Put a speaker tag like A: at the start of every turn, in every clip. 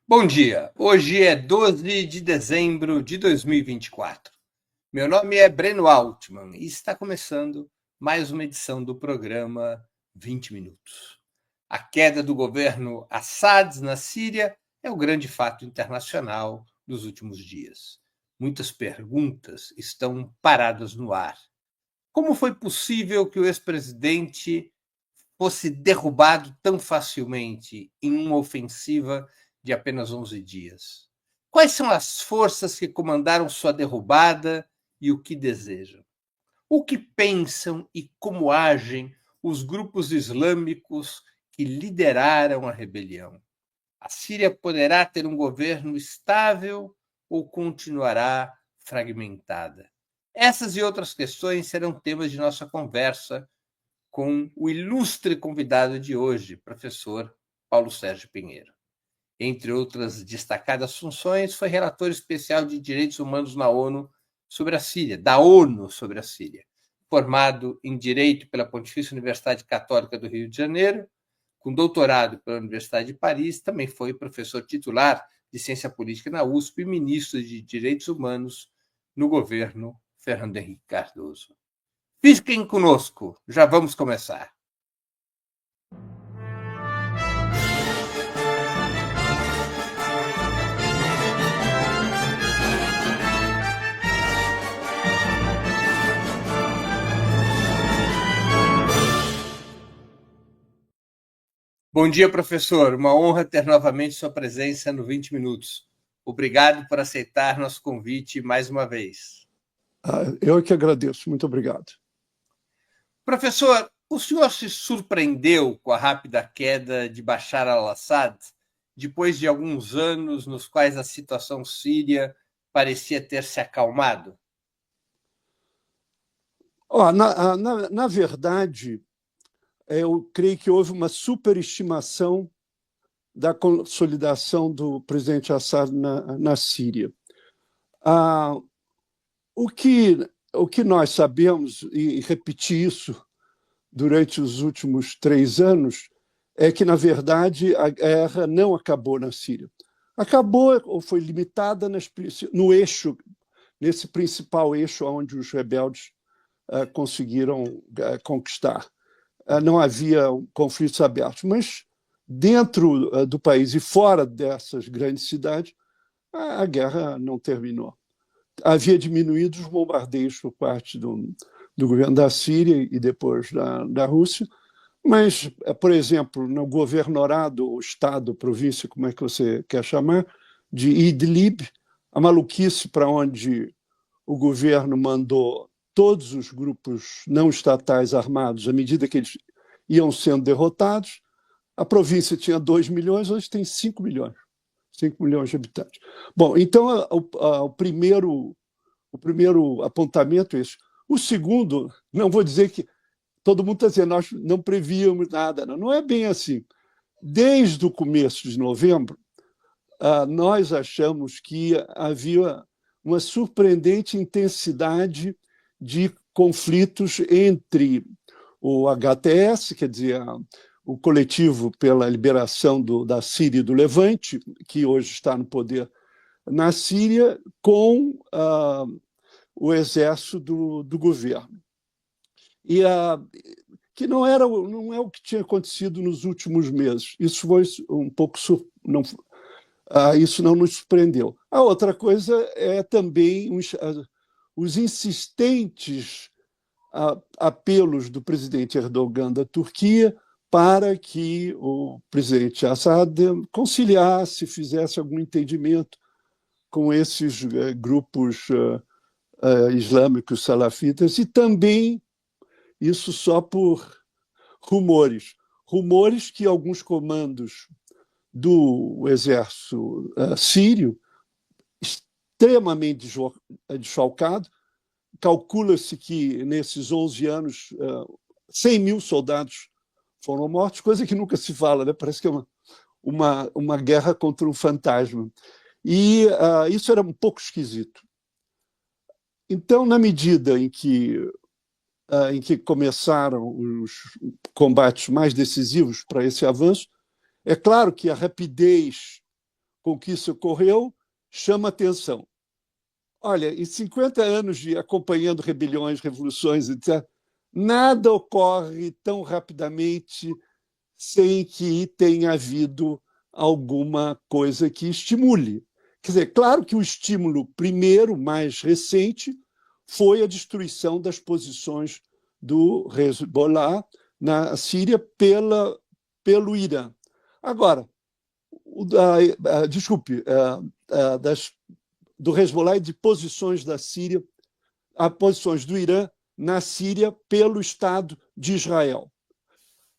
A: Bom dia, hoje é 12 de dezembro de 2024. Meu nome é Breno Altman e está começando mais uma edição do programa 20 Minutos. A queda do governo Assad na Síria é o grande fato internacional dos últimos dias. Muitas perguntas estão paradas no ar. Como foi possível que o ex-presidente fosse derrubado tão facilmente em uma ofensiva de apenas 11 dias? Quais são as forças que comandaram sua derrubada e o que desejam? O que pensam e como agem os grupos islâmicos que lideraram a rebelião? A Síria poderá ter um governo estável ou continuará fragmentada? Essas e outras questões serão temas de nossa conversa com o ilustre convidado de hoje, professor Paulo Sérgio Pinheiro. Entre outras destacadas funções, foi relator especial de direitos humanos na ONU sobre a Síria, da ONU sobre a Síria. Formado em Direito pela Pontifícia Universidade Católica do Rio de Janeiro, com doutorado pela Universidade de Paris, também foi professor titular de Ciência Política na USP e ministro de Direitos Humanos no governo Fernando Henrique Cardoso. Fiquem conosco, já vamos começar. Bom dia, professor. Uma honra ter novamente sua presença no 20 Minutos. Obrigado por aceitar nosso convite mais uma vez.
B: Eu que agradeço. Muito obrigado.
A: Professor, o senhor se surpreendeu com a rápida queda de Bashar al-Assad, depois de alguns anos nos quais a situação síria parecia ter se acalmado?
B: Na verdade, eu creio que houve uma superestimação da consolidação do presidente Assad na Síria. O que nós sabemos, e repeti isso durante os últimos 3 anos, é que, na verdade, a guerra não acabou na Síria. Acabou ou foi limitada no eixo, nesse principal eixo onde os rebeldes conseguiram conquistar. Não havia conflitos abertos, mas dentro do país e fora dessas grandes cidades, a guerra não terminou. Havia diminuído os bombardeios por parte do governo da Síria e depois da Rússia, mas, por exemplo, no governorado, o estado, província, como é que você quer chamar, de Idlib, a maluquice para onde o governo mandou todos os grupos não estatais armados, à medida que eles iam sendo derrotados. A província tinha 2 milhões, hoje tem 5 milhões. 5 milhões de habitantes. Bom, então, o primeiro apontamento é isso. O segundo, não vou dizer que todo mundo está dizendo, nós não prevíamos nada. Não é bem assim. Desde o começo de novembro, nós achamos que havia uma surpreendente intensidade de conflitos entre o HTS, quer dizer, o Coletivo pela Liberação da Síria e do Levante, que hoje está no poder na Síria, com o exército do governo. E que não é o que tinha acontecido nos últimos meses. Isso foi um pouco isso não nos surpreendeu. A outra coisa é também os insistentes apelos do presidente Erdogan da Turquia para que o presidente Assad conciliasse, fizesse algum entendimento com esses grupos islâmicos salafitas, e também isso só por rumores que alguns comandos do exército sírio, extremamente desfalcado, calcula-se que nesses 11 anos 100 mil soldados foram mortos, coisa que nunca se fala, né? Parece que é uma guerra contra um fantasma. E isso era um pouco esquisito. Então, na medida em que começaram os combates mais decisivos para esse avanço, é claro que a rapidez com que isso ocorreu chama atenção. Olha, em 50 anos de acompanhando rebeliões, revoluções, etc., nada ocorre tão rapidamente sem que tenha havido alguma coisa que estimule. Quer dizer, claro que o estímulo primeiro, mais recente, foi a destruição das posições do Hezbollah na Síria pelo Irã. Agora, desculpe, do Hezbollah e de posições da Síria, a posições do Irã na Síria pelo Estado de Israel.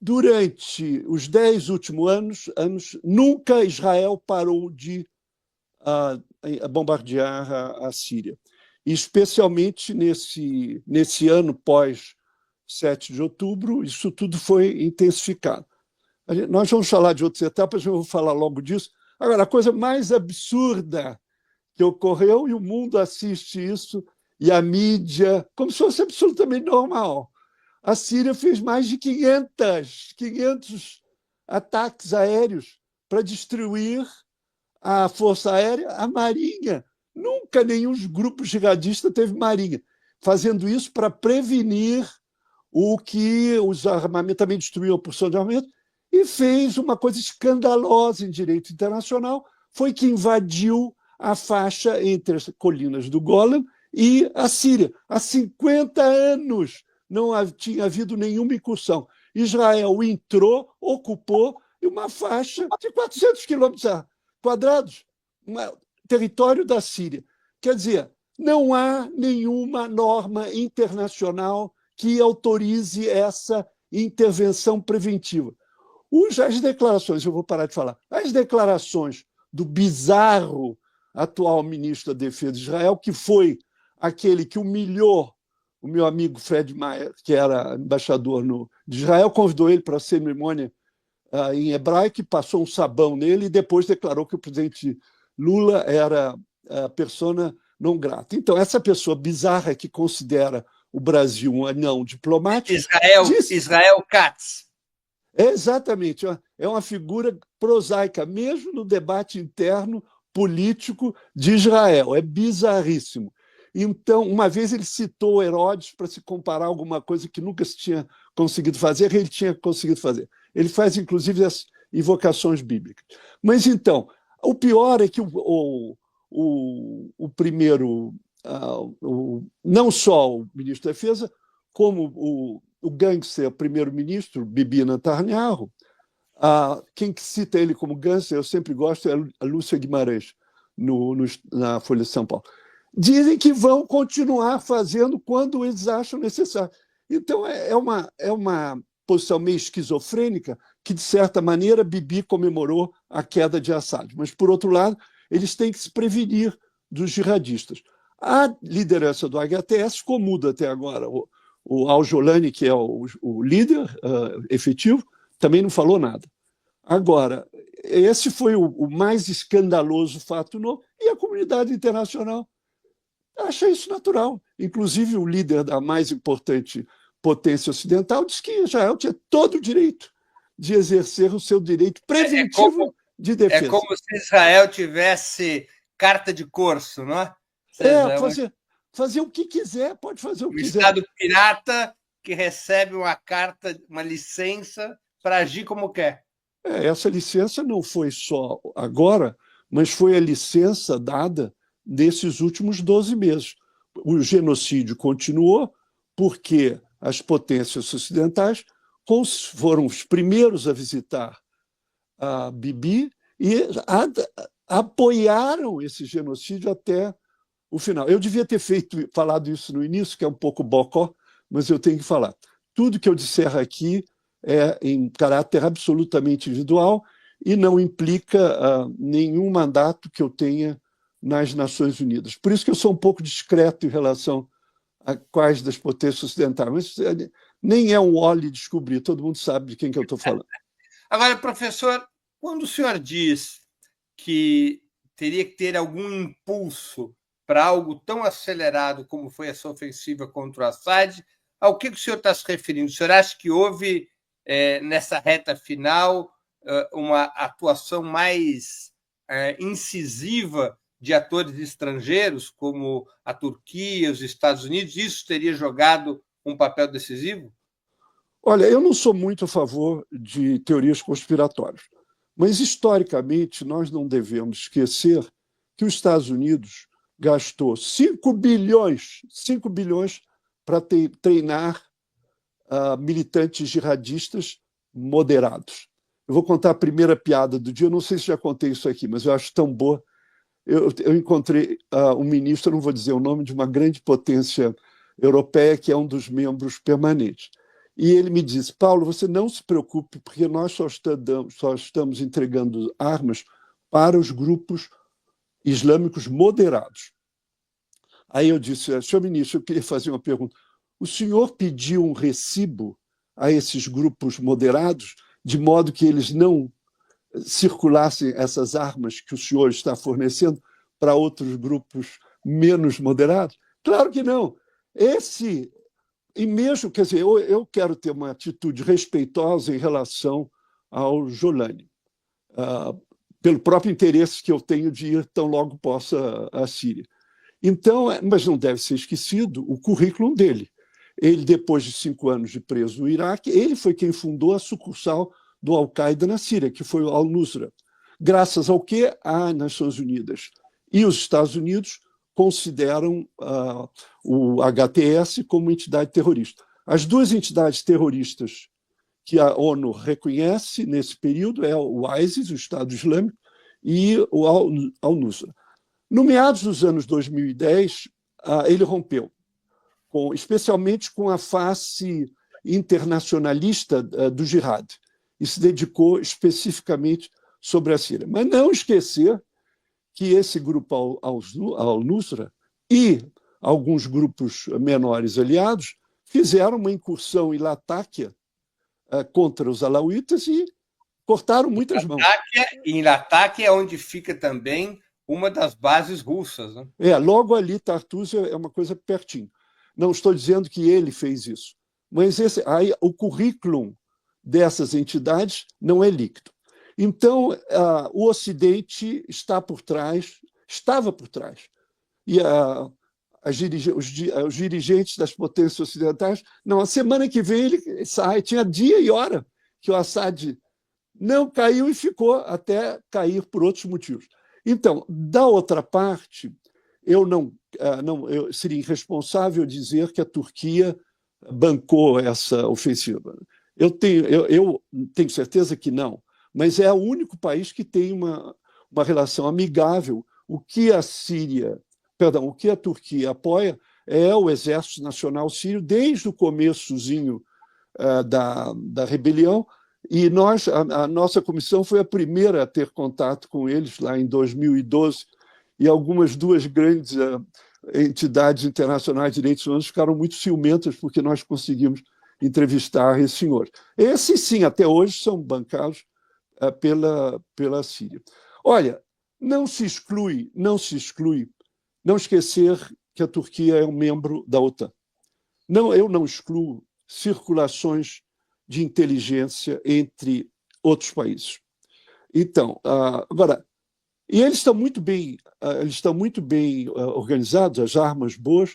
B: Durante os 10 últimos anos, nunca Israel parou de bombardear a Síria. E especialmente nesse ano pós 7 de outubro, isso tudo foi intensificado. Nós vamos falar de outras etapas, eu vou falar logo disso. Agora, a coisa mais absurda que ocorreu, e o mundo assiste isso, e a mídia, como se fosse absolutamente normal. A Síria fez mais de 500 ataques aéreos para destruir a Força Aérea, a Marinha. Nunca nenhum grupo jihadista teve Marinha. Fazendo isso para prevenir o que os armamentos também destruíram a porção de armamento, e fez uma coisa escandalosa em direito internacional, foi que invadiu a faixa entre as colinas do Golan e a Síria. Há 50 anos não tinha havido nenhuma incursão. Israel entrou, ocupou uma faixa de 400 quilômetros quadrados, território da Síria. Quer dizer, não há nenhuma norma internacional que autorize essa intervenção preventiva. As declarações, eu vou parar de falar, as declarações do bizarro atual ministro da Defesa de Israel, que foi aquele que humilhou o meu amigo Fred Meyer, que era embaixador de Israel, convidou ele para a cerimônia em hebraico, passou um sabão nele e depois declarou que o presidente Lula era persona não grata. Então, essa pessoa bizarra que considera o Brasil um anão diplomático...
A: Israel Katz.
B: Exatamente, é uma figura prosaica, mesmo no debate interno político de Israel, é bizarríssimo. Então, uma vez ele citou Herodes para se comparar a alguma coisa que nunca se tinha conseguido fazer, ele tinha conseguido fazer. Ele faz, inclusive, as invocações bíblicas. Mas, então, o pior é que o primeiro, não só o ministro da Defesa, como o gangster primeiro-ministro, Bibi Netanyahu, quem cita ele como gangster, eu sempre gosto, é a Lúcia Guimarães, na Folha de São Paulo. Dizem que vão continuar fazendo quando eles acham necessário. Então, é uma posição meio esquizofrênica que, de certa maneira, Bibi comemorou a queda de Assad. Mas, por outro lado, eles têm que se prevenir dos jihadistas. A liderança do HTS ficou muda até agora. O Al-Jolani, que é o líder efetivo, também não falou nada. Agora, esse foi o mais escandaloso fato novo, e a comunidade internacional acha isso natural. Inclusive, o líder da mais importante potência ocidental disse que Israel tinha todo o direito de exercer o seu direito preventivo de defesa.
A: É como se Israel tivesse carta de corso, não é?
B: Fazer o que quiser, pode fazer o que quiser.
A: Um Estado pirata que recebe uma carta, uma licença para agir como quer.
B: Essa licença não foi só agora, mas foi a licença dada nesses últimos 12 meses. O genocídio continuou porque as potências ocidentais foram os primeiros a visitar a Bibi e apoiaram esse genocídio até o final. Eu devia ter falado isso no início, que é um pouco bocó, mas eu tenho que falar. Tudo que eu disser aqui é em caráter absolutamente individual e não implica nenhum mandato que eu tenha nas Nações Unidas. Por isso que eu sou um pouco discreto em relação a quais das potências ocidentais. Mas nem é um óleo descobrir, todo mundo sabe de quem que eu estou falando.
A: Agora, professor, quando o senhor diz que teria que ter algum impulso para algo tão acelerado como foi essa ofensiva contra o Assad, ao que o senhor está se referindo? O senhor acha que houve, nessa reta final, uma atuação mais incisiva de atores estrangeiros, como a Turquia, os Estados Unidos, isso teria jogado um papel decisivo?
B: Olha, eu não sou muito a favor de teorias conspiratórias, mas historicamente nós não devemos esquecer que os Estados Unidos gastou 5 bilhões para treinar militantes jihadistas moderados. Eu vou contar a primeira piada do dia, eu não sei se já contei isso aqui, mas eu acho tão boa. Eu encontrei um ministro, não vou dizer o nome, de uma grande potência europeia, que é um dos membros permanentes. E ele me disse: Paulo, você não se preocupe, porque nós só estamos entregando armas para os grupos islâmicos moderados. Aí eu disse: senhor ministro, eu queria fazer uma pergunta. O senhor pediu um recibo a esses grupos moderados, de modo que eles não circulassem essas armas que o senhor está fornecendo para outros grupos menos moderados? Claro que não. E mesmo, quer dizer, eu quero ter uma atitude respeitosa em relação ao Jolani, pelo próprio interesse que eu tenho de ir tão logo possa à Síria. Então, mas não deve ser esquecido o currículo dele. Ele, depois de 5 anos de preso no Iraque, ele foi quem fundou a sucursal do Al-Qaeda na Síria, que foi o Al-Nusra. Graças ao que as Nações Unidas e os Estados Unidos consideram o HTS como entidade terrorista. As duas entidades terroristas que a ONU reconhece nesse período é o ISIS, o Estado Islâmico, e o Al-Nusra. No meados dos anos 2010, ele rompeu, especialmente com a face internacionalista do jihad, e se dedicou especificamente sobre a Síria. Mas não esquecer que esse grupo Al-Nusra e alguns grupos menores aliados fizeram uma incursão em Latáquia contra os alauítas e cortaram muitas mãos.
A: Em Latáquia é onde fica também uma das bases russas. Né?
B: Logo ali, Tartus é uma coisa pertinho. Não estou dizendo que ele fez isso, mas o currículo dessas entidades não é líquido. Então, o Ocidente estava por trás, e os dirigentes das potências ocidentais, não, a semana que vem ele sai, tinha dia e hora que o Assad não caiu e ficou até cair por outros motivos. Então, da outra parte, eu seria irresponsável dizer que a Turquia bancou essa ofensiva. Eu tenho certeza que não, mas é o único país que tem uma relação amigável. O que a Turquia apoia é o Exército Nacional Sírio desde o começozinho da rebelião, e a nossa comissão foi a primeira a ter contato com eles lá em 2012, e algumas duas grandes entidades internacionais de direitos humanos ficaram muito ciumentas porque nós conseguimos entrevistar esse senhor. Esses, sim, até hoje são bancados pela Síria. Olha, não se exclui, não esquecer que a Turquia é um membro da OTAN. Eu não excluo circulações de inteligência entre outros países. Então, agora, e eles estão muito bem organizados, as armas boas,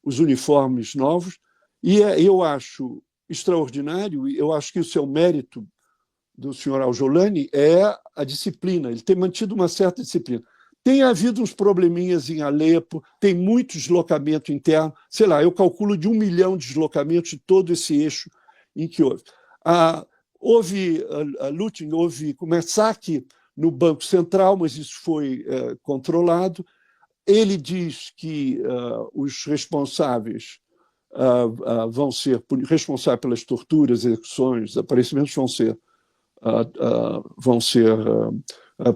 B: os uniformes novos, e eu acho extraordinário, e eu acho que isso é o mérito do senhor Al-Jolani, é a disciplina. Ele tem mantido uma certa disciplina. Tem havido uns probleminhas em Alepo, tem muito deslocamento interno, sei lá, eu calculo de 1 milhão de deslocamentos de todo esse eixo em que houve. Houve looting, houve saque no Banco Central, mas isso foi controlado. Ele diz que os responsáveis vão ser responsáveis pelas torturas, execuções, desaparecimentos vão ser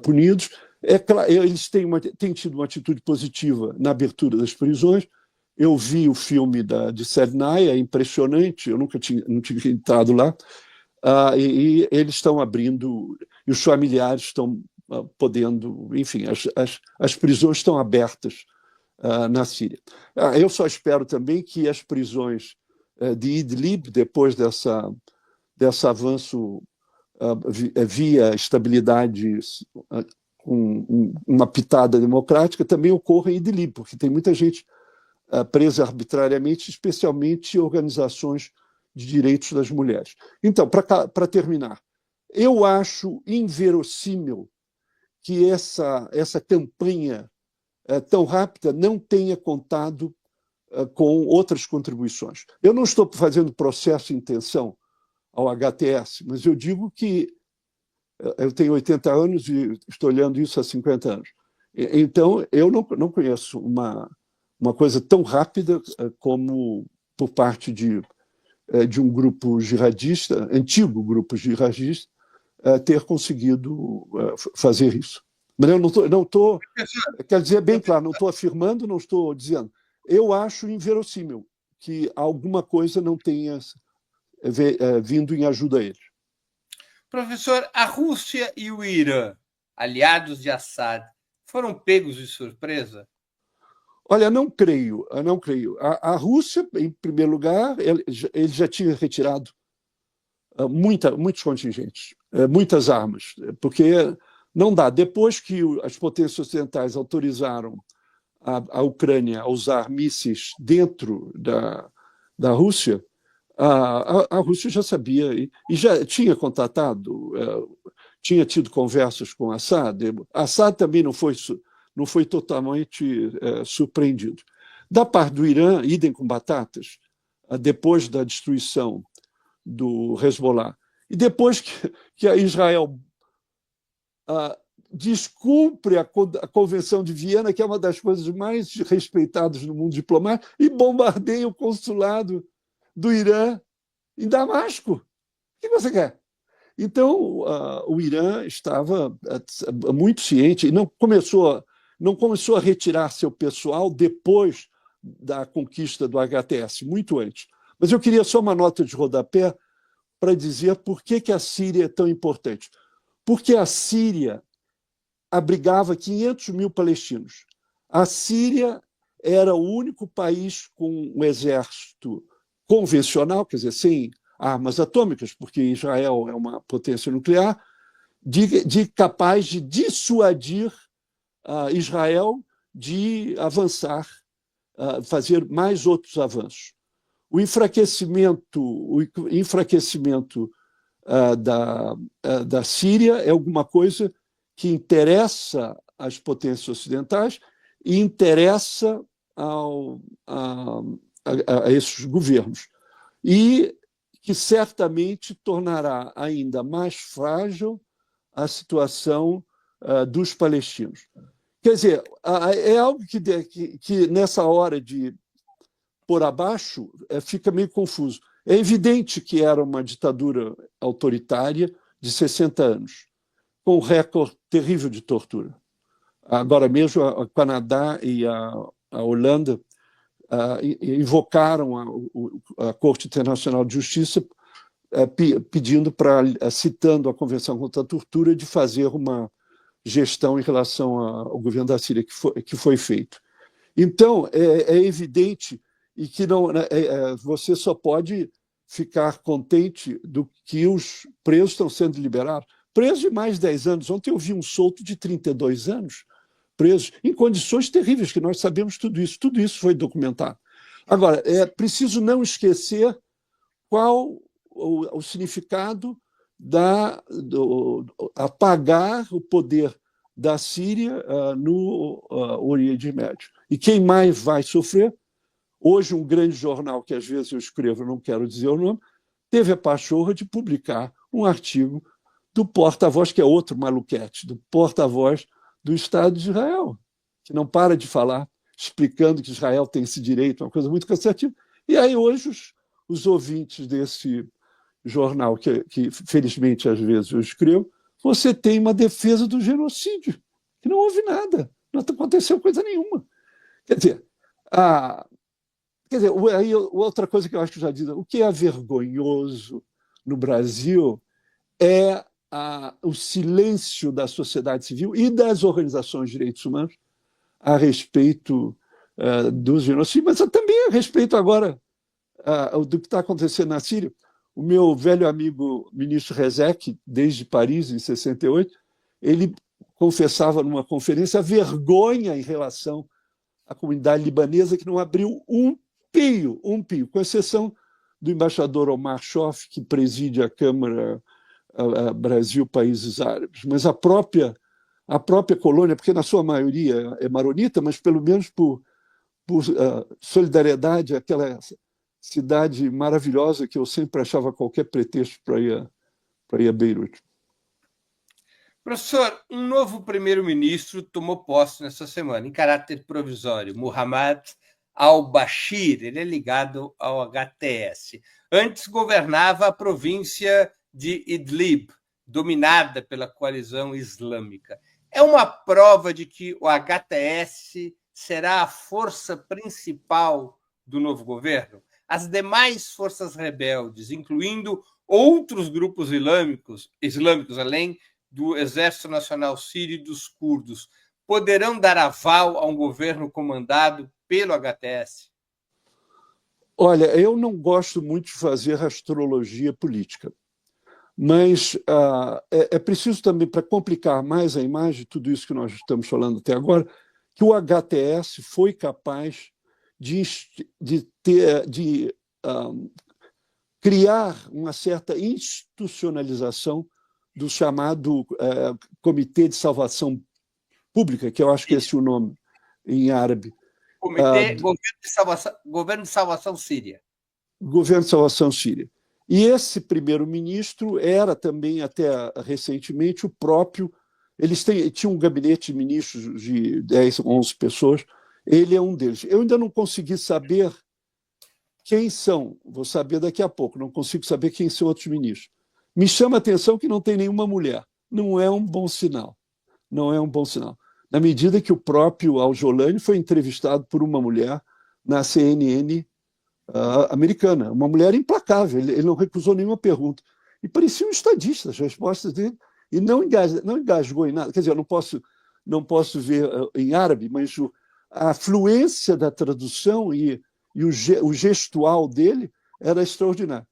B: punidos. É claro, eles têm tido uma atitude positiva na abertura das prisões. Eu vi o filme de Sednaya, é impressionante, eu não tinha entrado lá, e eles estão abrindo, e os familiares estão podendo, enfim, as prisões estão abertas na Síria. Eu só espero também que as prisões de Idlib, depois desse avanço via estabilidade com uma pitada democrática, também ocorra em Idlib, porque tem muita gente presa arbitrariamente, especialmente organizações de direitos das mulheres. Então, para terminar, eu acho inverossímil que essa campanha tão rápida não tenha contado com outras contribuições. Eu não estou fazendo processo em intenção ao HTS, mas eu digo que eu tenho 80 anos e estou olhando isso há 50 anos. Então, eu não conheço uma coisa tão rápida como por parte de um grupo jihadista, antigo grupo jihadista, ter conseguido fazer isso. Mas eu não estou, quer dizer bem claro, não estou afirmando, não estou dizendo. Eu acho inverossímil que alguma coisa não tenha vindo em ajuda a eles.
A: Professor, a Rússia e o Irã, aliados de Assad, foram pegos de surpresa?
B: Olha, não creio, não creio. A Rússia, em primeiro lugar, ele já tinha retirado muitos contingentes, muitas armas, porque não dá. Depois que as potências ocidentais autorizaram a Ucrânia a usar mísseis dentro da Rússia, a Rússia já sabia e já tinha contatado, tinha tido conversas com Assad. Assad também não foi totalmente surpreendido. Da parte do Irã, idem com batatas, depois da destruição do Hezbollah. E depois que a Israel descumpre a Convenção de Viena, que é uma das coisas mais respeitadas no mundo diplomático, e bombardeia o consulado do Irã em Damasco. O que você quer? Então, o Irã estava muito ciente e não começou a retirar seu pessoal depois da conquista do HTS, muito antes. Mas eu queria só uma nota de rodapé para dizer por que a Síria é tão importante. Porque a Síria abrigava 500 mil palestinos. A Síria era o único país com um exército convencional, quer dizer, sem armas atômicas, porque Israel é uma potência nuclear, capaz de dissuadir Israel de avançar, fazer mais outros avanços. O enfraquecimento da Síria é alguma coisa que interessa às potências ocidentais e interessa a esses governos. E que certamente tornará ainda mais frágil a situação dos palestinos. Quer dizer, é algo que nessa hora de por abaixo fica meio confuso. É evidente que era uma ditadura autoritária de 60 anos, com um recorde terrível de tortura. Agora mesmo, o Canadá e a Holanda invocaram a Corte Internacional de Justiça pedindo citando a Convenção contra a Tortura, de fazer uma gestão em relação ao governo da Síria, que foi feito. Então, é evidente e que você só pode ficar contente do que os presos estão sendo liberados. Presos de mais de 10 anos. Ontem eu vi um solto de 32 anos, presos em condições terríveis, que nós sabemos tudo isso. Tudo isso foi documentado. Agora, é preciso não esquecer qual o significado apagar o poder da Síria no Oriente Médio. E quem mais vai sofrer? Hoje, um grande jornal, que às vezes eu escrevo, não quero dizer o nome, teve a pachorra de publicar um artigo do porta-voz, que é outro maluquete, do porta-voz do Estado de Israel, que não para de falar, explicando que Israel tem esse direito, uma coisa muito cansativa. E aí, hoje, os ouvintes desse jornal, que felizmente às vezes eu escrevo, você tem uma defesa do genocídio, que não houve nada, não aconteceu coisa nenhuma. Quer dizer, aí outra coisa que eu acho que já disse, o que é vergonhoso no Brasil é o silêncio da sociedade civil e das organizações de direitos humanos a respeito do genocídio, mas também a respeito agora do que está acontecendo na Síria. O meu velho amigo ministro Rezec, desde Paris, em 68, ele confessava numa conferência a vergonha em relação à comunidade libanesa, que não abriu um pio, com exceção do embaixador Omar Shof, que preside a Câmara Brasil-Países Árabes. Mas a própria colônia, porque na sua maioria é maronita, mas pelo menos por solidariedade àquela cidade maravilhosa que eu sempre achava qualquer pretexto para ir a Beirute.
A: Professor, um novo primeiro-ministro tomou posse nessa semana, em caráter provisório, Muhammad al-Bashir. Ele é ligado ao HTS. Antes governava a província de Idlib, dominada pela coalizão islâmica. É uma prova de que o HTS será a força principal do novo governo? As demais forças rebeldes, incluindo outros grupos islâmicos além do Exército Nacional Sírio e dos curdos, poderão dar aval a um governo comandado pelo HTS?
B: Olha, eu não gosto muito de fazer astrologia política, mas é preciso também, para complicar mais a imagem de tudo isso que nós estamos falando até agora, que o HTS foi capaz de criar uma certa institucionalização do chamado Comitê de Salvação Pública, que eu acho que é esse o nome em árabe.
A: Governo de Salvação Síria.
B: Governo de Salvação Síria. E esse primeiro-ministro era também, até recentemente, o próprio... Eles tinham um gabinete de ministros de 10, 11 pessoas. Ele é um deles. Eu ainda não consegui saber quem são. Vou saber daqui a pouco. Não consigo saber quem são outros ministros. Me chama a atenção que não tem nenhuma mulher. Não é um bom sinal. Não é um bom sinal. Na medida que o próprio Al-Jolani foi entrevistado por uma mulher na CNN americana, uma mulher implacável, ele não recusou nenhuma pergunta. E parecia um estadista, as respostas dele, e não engasgou em nada. Quer dizer, eu não posso ver em árabe, mas a fluência da tradução e o gestual dele era extraordinário.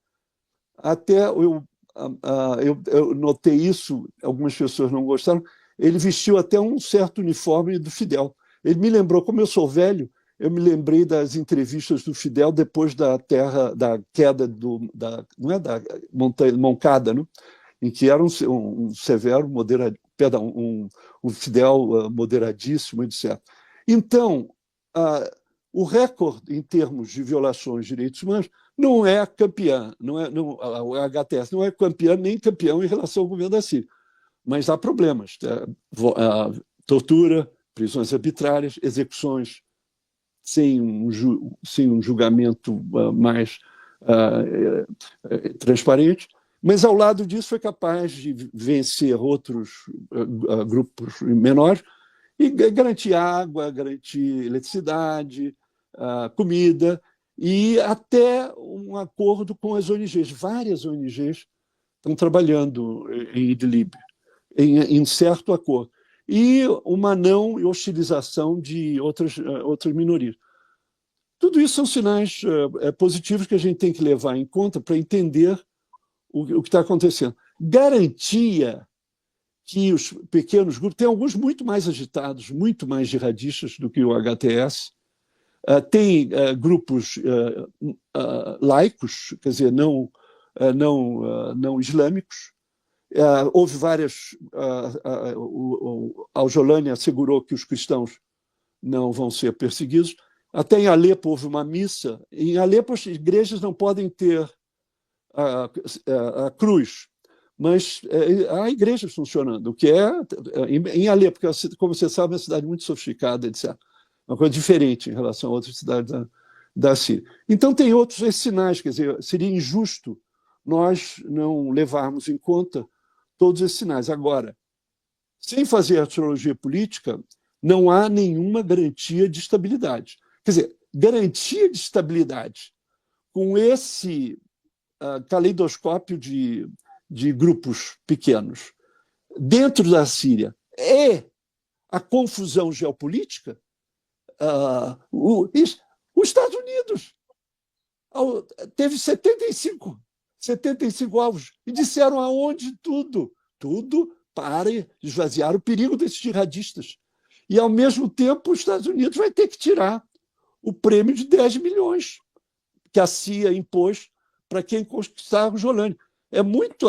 B: Até eu notei isso, algumas pessoas não gostaram, ele vestiu até um certo uniforme do Fidel. Ele me lembrou, como eu sou velho, eu me lembrei das entrevistas do Fidel depois da queda não é da Moncada, né? Em que era um severo um Fidel moderadíssimo, etc. Então, o recorde em termos de violações de direitos humanos não é campeã, o HTS não é campeã nem campeão em relação ao governo da Síria, mas há problemas, tortura, prisões arbitrárias, execuções sem um julgamento mais transparente, mas ao lado disso foi capaz de vencer outros grupos menores e garantir água, garantir eletricidade, comida e até um acordo com as ONGs. Várias ONGs estão trabalhando em Idlib, em certo acordo. E uma não hostilização de outras minorias. Tudo isso são sinais positivos que a gente tem que levar em conta para entender o que está acontecendo. Garantia que os pequenos grupos, tem alguns muito mais agitados, muito mais jihadistas do que o HTS, tem grupos laicos, quer dizer, não islâmicos. Houve várias... o Al-Jolani assegurou que os cristãos não vão ser perseguidos. Até em Alepo houve uma missa. Em Alepo as igrejas não podem ter a cruz, mas há igrejas funcionando, o que é em Alepo, porque, como você sabe, é uma cidade muito sofisticada, etc. Uma coisa diferente em relação a outras cidades da Síria. Então tem outros sinais, quer dizer, seria injusto nós não levarmos em conta todos esses sinais. Agora, sem fazer astrologia política, não há nenhuma garantia de estabilidade. Quer dizer, garantia de estabilidade com esse caleidoscópio de grupos pequenos dentro da Síria é a confusão geopolítica. Os Estados Unidos teve 75 alvos e disseram aonde tudo para esvaziar o perigo desses jihadistas. E, ao mesmo tempo, os Estados Unidos vai ter que tirar o prêmio de 10 milhões que a CIA impôs para quem conquistar o Jolândia. É muito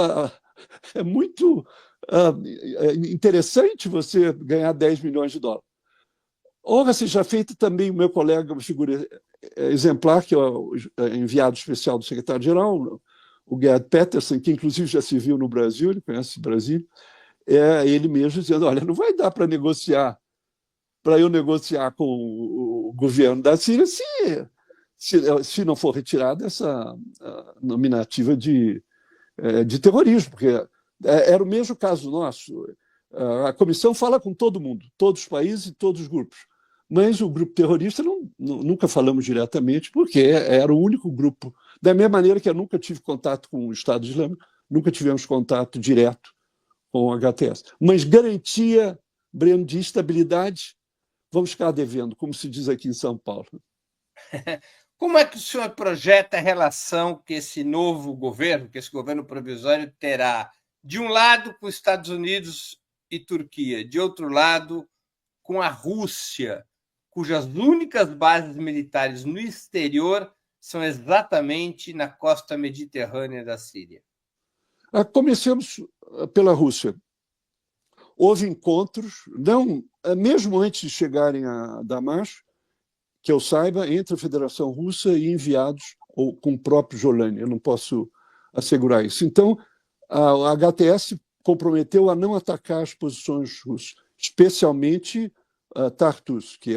B: interessante você ganhar 10 milhões de dólares. Ora, seja feito também o meu colega, uma figura exemplar, que é o enviado especial do secretário-geral, o Gerd Peterson, que inclusive já se viu no Brasil, ele conhece o Brasil, é ele mesmo dizendo, olha, não vai dar para eu negociar com o governo da Síria se não for retirada essa nominativa de terrorismo, porque era o mesmo caso nosso. A comissão fala com todo mundo, todos os países e todos os grupos, mas o grupo terrorista nunca falamos diretamente, porque era o único grupo, da mesma maneira que eu nunca tive contato com o Estado Islâmico, nunca tivemos contato direto com o HTS. Mas garantia, Breno, de estabilidade, vamos ficar devendo, como se diz aqui em São Paulo.
A: Como é que o senhor projeta a relação que esse novo governo, que esse governo provisório terá, de um lado com os Estados Unidos e Turquia, de outro lado com a Rússia, cujas únicas bases militares no exterior são exatamente na costa mediterrânea da Síria?
B: Comecemos pela Rússia. Houve encontros, mesmo antes de chegarem a Damasco, que eu saiba, entre a Federação Russa e enviados ou com o próprio Jolândia. Eu não posso assegurar isso. Então, a HTS comprometeu a não atacar as posições russas, especialmente Tartus, que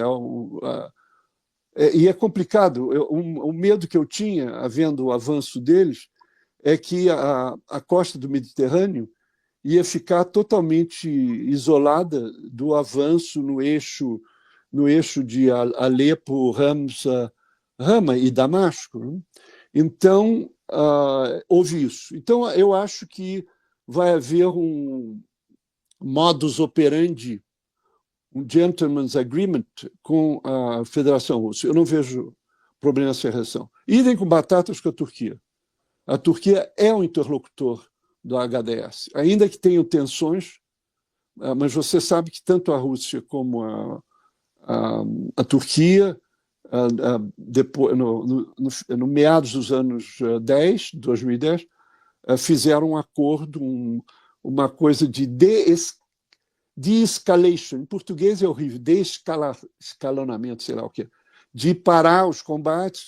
B: e é complicado. O medo que eu tinha, havendo o avanço deles, é que a costa do Mediterrâneo ia ficar totalmente isolada do avanço no eixo de Alepo, Rama e Damasco. Então, houve isso. Então, eu acho que vai haver um modus operandi, um gentleman's agreement com a Federação Russa. Eu não vejo problema nessa relação. Idem com batatas com a Turquia. A Turquia é um interlocutor do HDS, ainda que tenham tensões, mas você sabe que tanto a Rússia como a Turquia, depois, no meados dos anos 2010, fizeram um acordo, uma coisa de de-escalation. Em português é horrível, de-escalonamento, sei lá o quê, de parar os combates.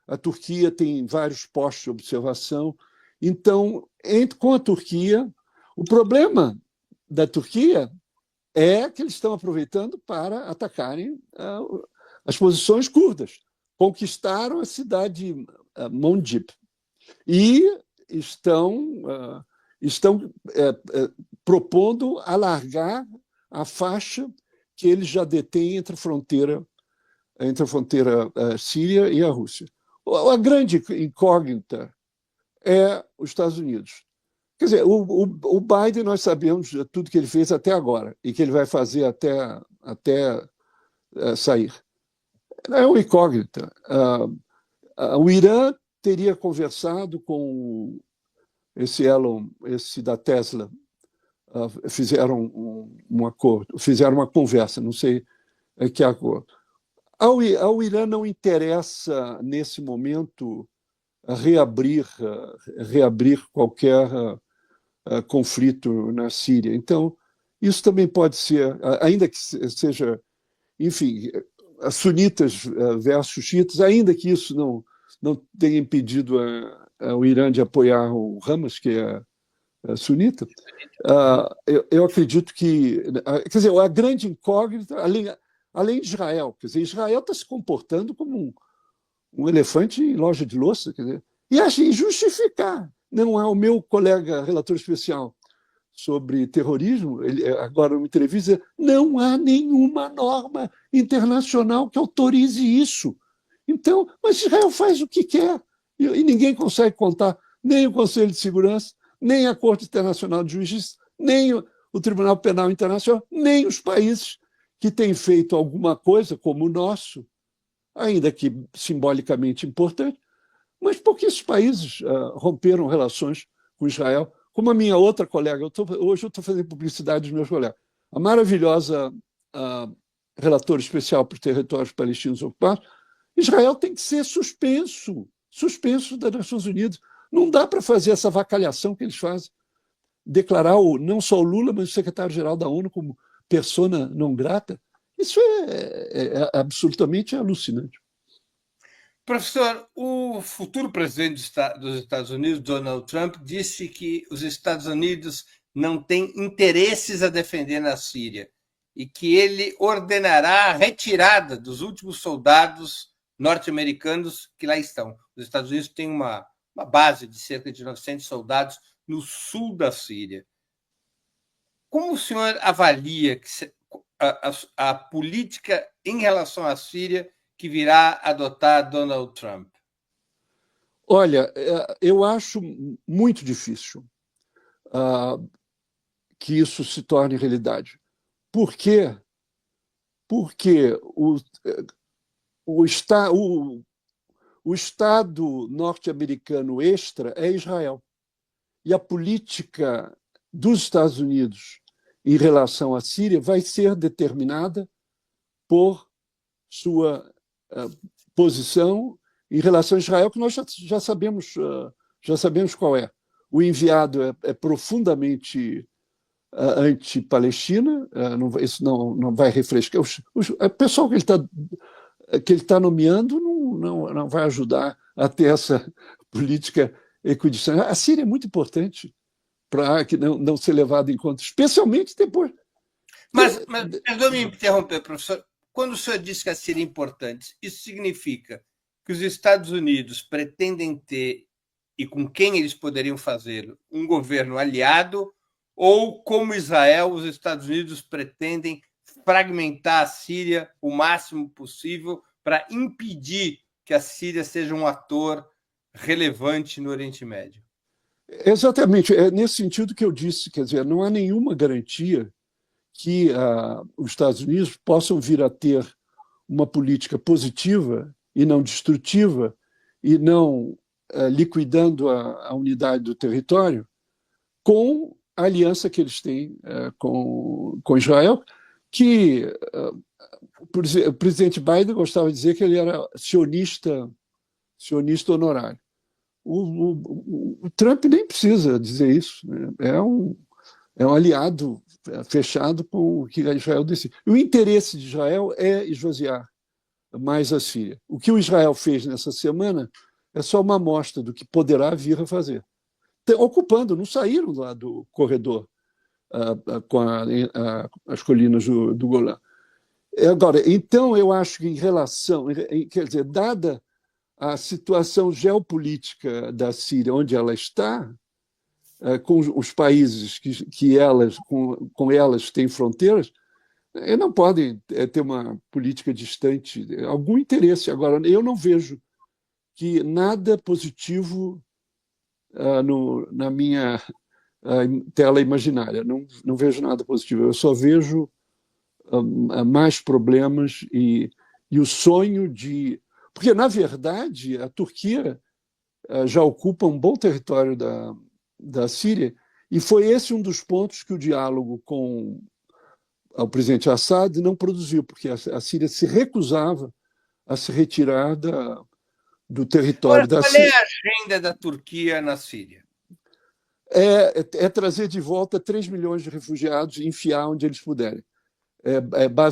B: A Turquia tem vários postos de observação. Então, com a Turquia, o problema da Turquia é que eles estão aproveitando para atacarem as posições curdas. Conquistaram a cidade Mondip e estão propondo alargar a faixa que eles já detêm entre a fronteira síria e a Rússia. A grande incógnita é os Estados Unidos. Quer dizer, o Biden, nós sabemos tudo que ele fez até agora e que ele vai fazer até sair. É uma incógnita. O Irã teria conversado com esse Elon, esse da Tesla, fizeram um acordo, fizeram uma conversa, não sei que acordo. Ao Irã não interessa, nesse momento, reabrir qualquer conflito na Síria. Então, isso também pode ser, ainda que seja, enfim, sunitas versus xiitas, ainda que isso não tenha impedido o Irã de apoiar o Hamas, que é sunita, eu acredito que, quer dizer, a grande incógnita, além de Israel, quer dizer, Israel está se comportando como um elefante em loja de louça, quer dizer, e assim, justificar. Não é o meu colega relator especial sobre terrorismo, ele agora numa entrevista, não há nenhuma norma internacional que autorize isso. Então, mas Israel faz o que quer e ninguém consegue contar, nem o Conselho de Segurança, nem a Corte Internacional de Justiça, nem o Tribunal Penal Internacional, nem os países que têm feito alguma coisa como o nosso, ainda que simbolicamente importante, mas pouquíssimos países romperam relações com Israel, como a minha outra colega, hoje eu estou fazendo publicidade dos meus colegas, a maravilhosa relatora especial para os territórios palestinos ocupados, Israel tem que ser suspenso das Nações Unidas. Não dá para fazer essa avacalhação que eles fazem. Declarar não só o Lula, mas o secretário-geral da ONU como persona não grata. Isso é absolutamente alucinante.
A: Professor, o futuro presidente dos Estados Unidos, Donald Trump, disse que os Estados Unidos não têm interesses a defender na Síria e que ele ordenará a retirada dos últimos soldados norte-americanos que lá estão. Os Estados Unidos têm uma base de cerca de 900 soldados no sul da Síria. Como o senhor avalia a política em relação à Síria que virá adotar Donald Trump?
B: Olha, eu acho muito difícil que isso se torne realidade. Por quê? Porque o Estado norte-americano extra é Israel. E a política dos Estados Unidos em relação à Síria vai ser determinada por sua posição em relação a Israel, que nós já sabemos qual é. O enviado é profundamente anti-Palestina, isso não vai refrescar. O pessoal que ele tá nomeando não vai ajudar a ter essa política equidistança. A Síria é muito importante para que não ser levado em conta, especialmente depois.
A: Mas perdoe-me interromper, professor. Quando o senhor diz que a Síria é importante, isso significa que os Estados Unidos pretendem ter, e com quem eles poderiam fazê-lo, um governo aliado, ou, como Israel, os Estados Unidos pretendem fragmentar a Síria o máximo possível para impedir que a Síria seja um ator relevante no Oriente Médio?
B: Exatamente, é nesse sentido que eu disse, quer dizer, não há nenhuma garantia que os Estados Unidos possam vir a ter uma política positiva e não destrutiva e não liquidando a unidade do território com a aliança que eles têm com Israel, que o presidente Biden gostava de dizer que ele era sionista honorário. O Trump nem precisa dizer isso, né? É um aliado fechado com o que Israel decide. O interesse de Israel é esvaziar mais a Síria. O que o Israel fez nessa semana é só uma amostra do que poderá vir a fazer. Ocupando, não saíram lá do corredor com as colinas do Golã. Agora, então, eu acho que em relação, quer dizer, dada a situação geopolítica da Síria, onde ela está, com os países que elas, com elas têm fronteiras, não podem ter uma política distante, algum interesse. Agora, eu não vejo que nada positivo na minha tela imaginária. Não vejo nada positivo. Eu só vejo mais problemas e o sonho de... Porque, na verdade, a Turquia já ocupa um bom território da Síria, e foi esse um dos pontos que o diálogo com o presidente Assad não produziu, porque a Síria se recusava a se retirar do território da Síria.
A: Qual é a agenda da Turquia na Síria?
B: É trazer de volta 3 milhões de refugiados e enfiar onde eles puderem.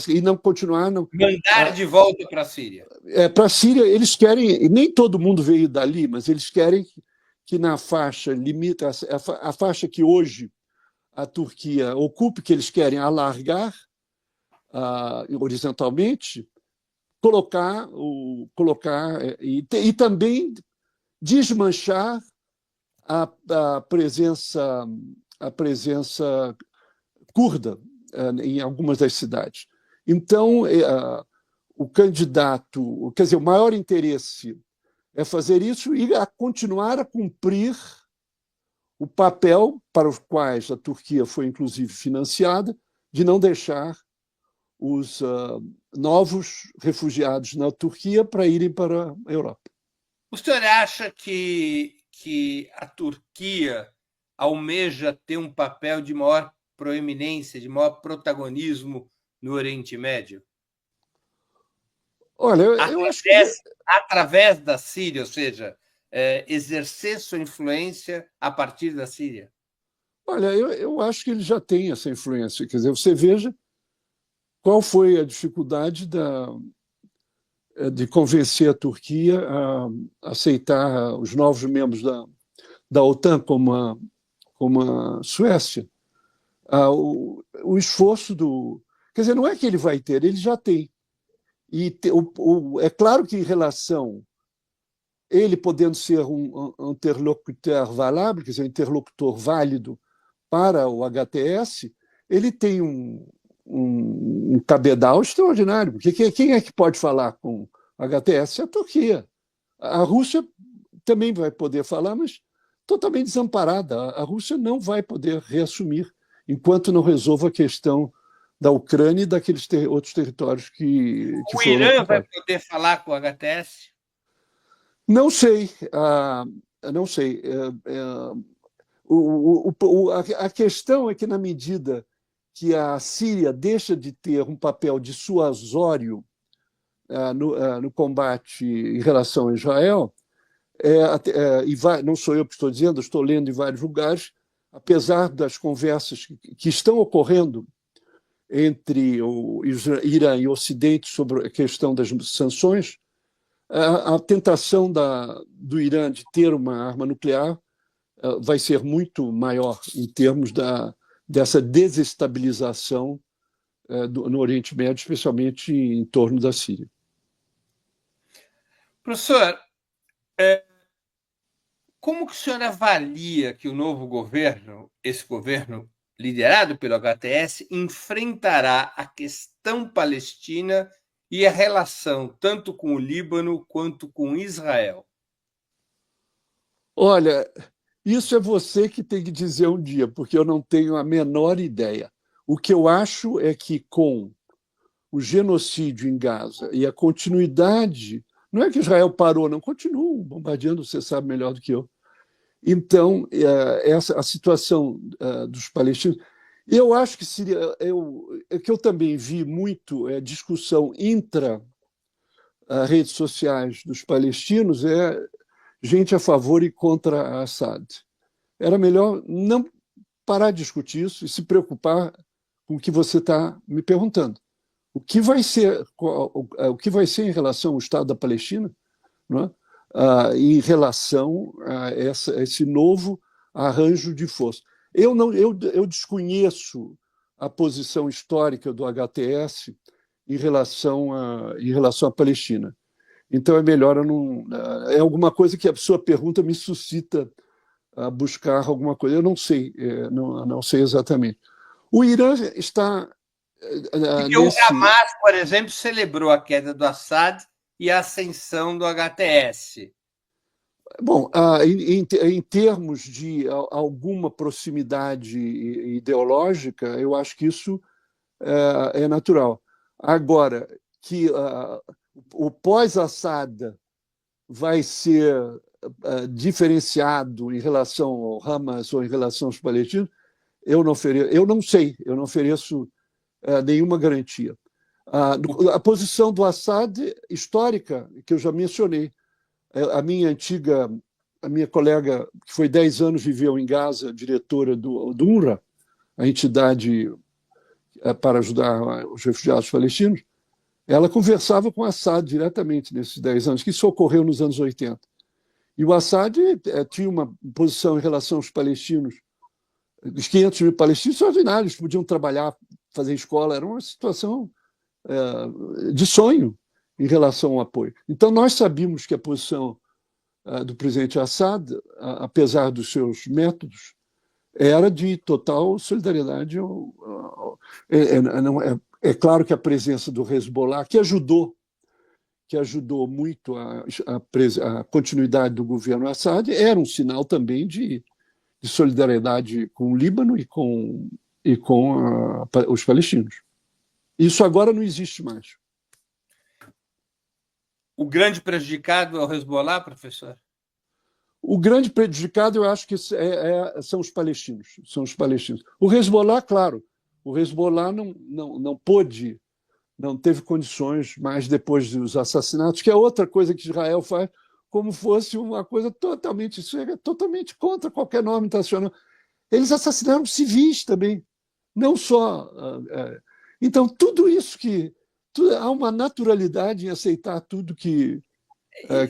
B: E não continuar...
A: Mandar de volta para a Síria.
B: Para a Síria, eles querem... Nem todo mundo veio dali, mas eles querem que na faixa limita, a faixa que hoje a Turquia ocupe, que eles querem alargar horizontalmente, colocar e também desmanchar a presença curda em algumas das cidades. Então, o candidato, quer dizer, o maior interesse é fazer isso e a continuar a cumprir o papel para os quais a Turquia foi, inclusive, financiada, de não deixar os novos refugiados na Turquia para irem para a Europa.
A: O senhor acha que a Turquia almeja ter um papel de maior proeminência, de maior protagonismo no Oriente Médio?
B: Olha, eu acho que...
A: Através da Síria, ou seja, exercer sua influência a partir da Síria?
B: Olha, eu acho que ele já tem essa influência. Quer dizer, você veja qual foi a dificuldade de convencer a Turquia a aceitar os novos membros da OTAN, como a Suécia. O esforço do... Quer dizer, não é que ele vai ter, ele já tem. E é claro que, em relação, ele podendo ser um interlocutor valável, quer dizer, um interlocutor válido para o HTS, ele tem um cabedal extraordinário, porque quem é que pode falar com o HTS? É a Turquia. A Rússia também vai poder falar, mas totalmente desamparada. A Rússia não vai poder reassumir enquanto não resolva a questão da Ucrânia e daqueles outros territórios que
A: O
B: foram
A: Irã vai
B: ocupados.
A: poder falar com o HTS?
B: Não sei, não sei. A questão é que, na medida que a Síria deixa de ter um papel dissuasório no combate em relação a Israel, não sou eu que estou dizendo, estou lendo em vários lugares, apesar das conversas que estão ocorrendo entre o Irã e o Ocidente sobre a questão das sanções, a tentação do Irã de ter uma arma nuclear vai ser muito maior em termos dessa desestabilização no Oriente Médio, especialmente em torno da Síria.
A: Professor, como que o senhor avalia que o novo governo, esse governo liderado pelo HTS, enfrentará a questão palestina e a relação tanto com o Líbano quanto com Israel?
B: Olha, isso é você que tem que dizer um dia, porque eu não tenho a menor ideia. O que eu acho é que, com o genocídio em Gaza e a continuidade, não é que Israel parou, não, continuam bombardeando, você sabe melhor do que eu. Então, a situação dos palestinos, eu acho que seria. Que eu também vi muito discussão intra redes sociais dos palestinos, gente a favor e contra Assad. Era melhor não parar de discutir isso e se preocupar com o que você está me perguntando. O que vai ser em relação ao Estado da Palestina, não é? Em relação a esse novo arranjo de força. Eu desconheço a posição histórica do HTS em relação à Palestina. Então é melhor eu não. É alguma coisa que a sua pergunta me suscita a buscar alguma coisa. Eu não sei, não sei exatamente. O Irã está
A: Porque o
B: nesse.
A: Hamas, por exemplo, celebrou a queda do Assad e a ascensão do HTS.
B: Bom, em termos de alguma proximidade ideológica, eu acho que isso é natural. Agora, que o pós-Assad vai ser diferenciado em relação ao Hamas ou em relação aos palestinos, eu não sei, eu não ofereço nenhuma garantia. A posição do Assad, histórica, que eu já mencionei, a minha colega, que foi 10 anos, viveu em Gaza, diretora do UNRWA, a entidade para ajudar os refugiados palestinos, ela conversava com Assad diretamente nesses 10 anos, que isso ocorreu nos anos 80. E o Assad tinha uma posição em relação aos palestinos. Os 500 mil palestinos extraordinários, podiam trabalhar, fazer escola, era uma situação de sonho em relação ao apoio. Então, nós sabíamos que a posição do presidente Assad, apesar dos seus métodos, era de total solidariedade. É claro que a presença do Hezbollah, que ajudou muito a continuidade do governo Assad, era um sinal também de solidariedade com o Líbano e com os palestinos. Isso agora não existe mais.
A: O grande prejudicado é o Hezbollah, professor?
B: O grande prejudicado, eu acho que são os palestinos. São os palestinos. O Hezbollah, claro, o Hezbollah não pôde, não teve condições mais depois dos assassinatos, que é outra coisa que Israel faz, como fosse uma coisa totalmente, isso é totalmente contra qualquer norma internacional. Eles assassinaram civis também, não só. Então, tudo isso há uma naturalidade em aceitar tudo que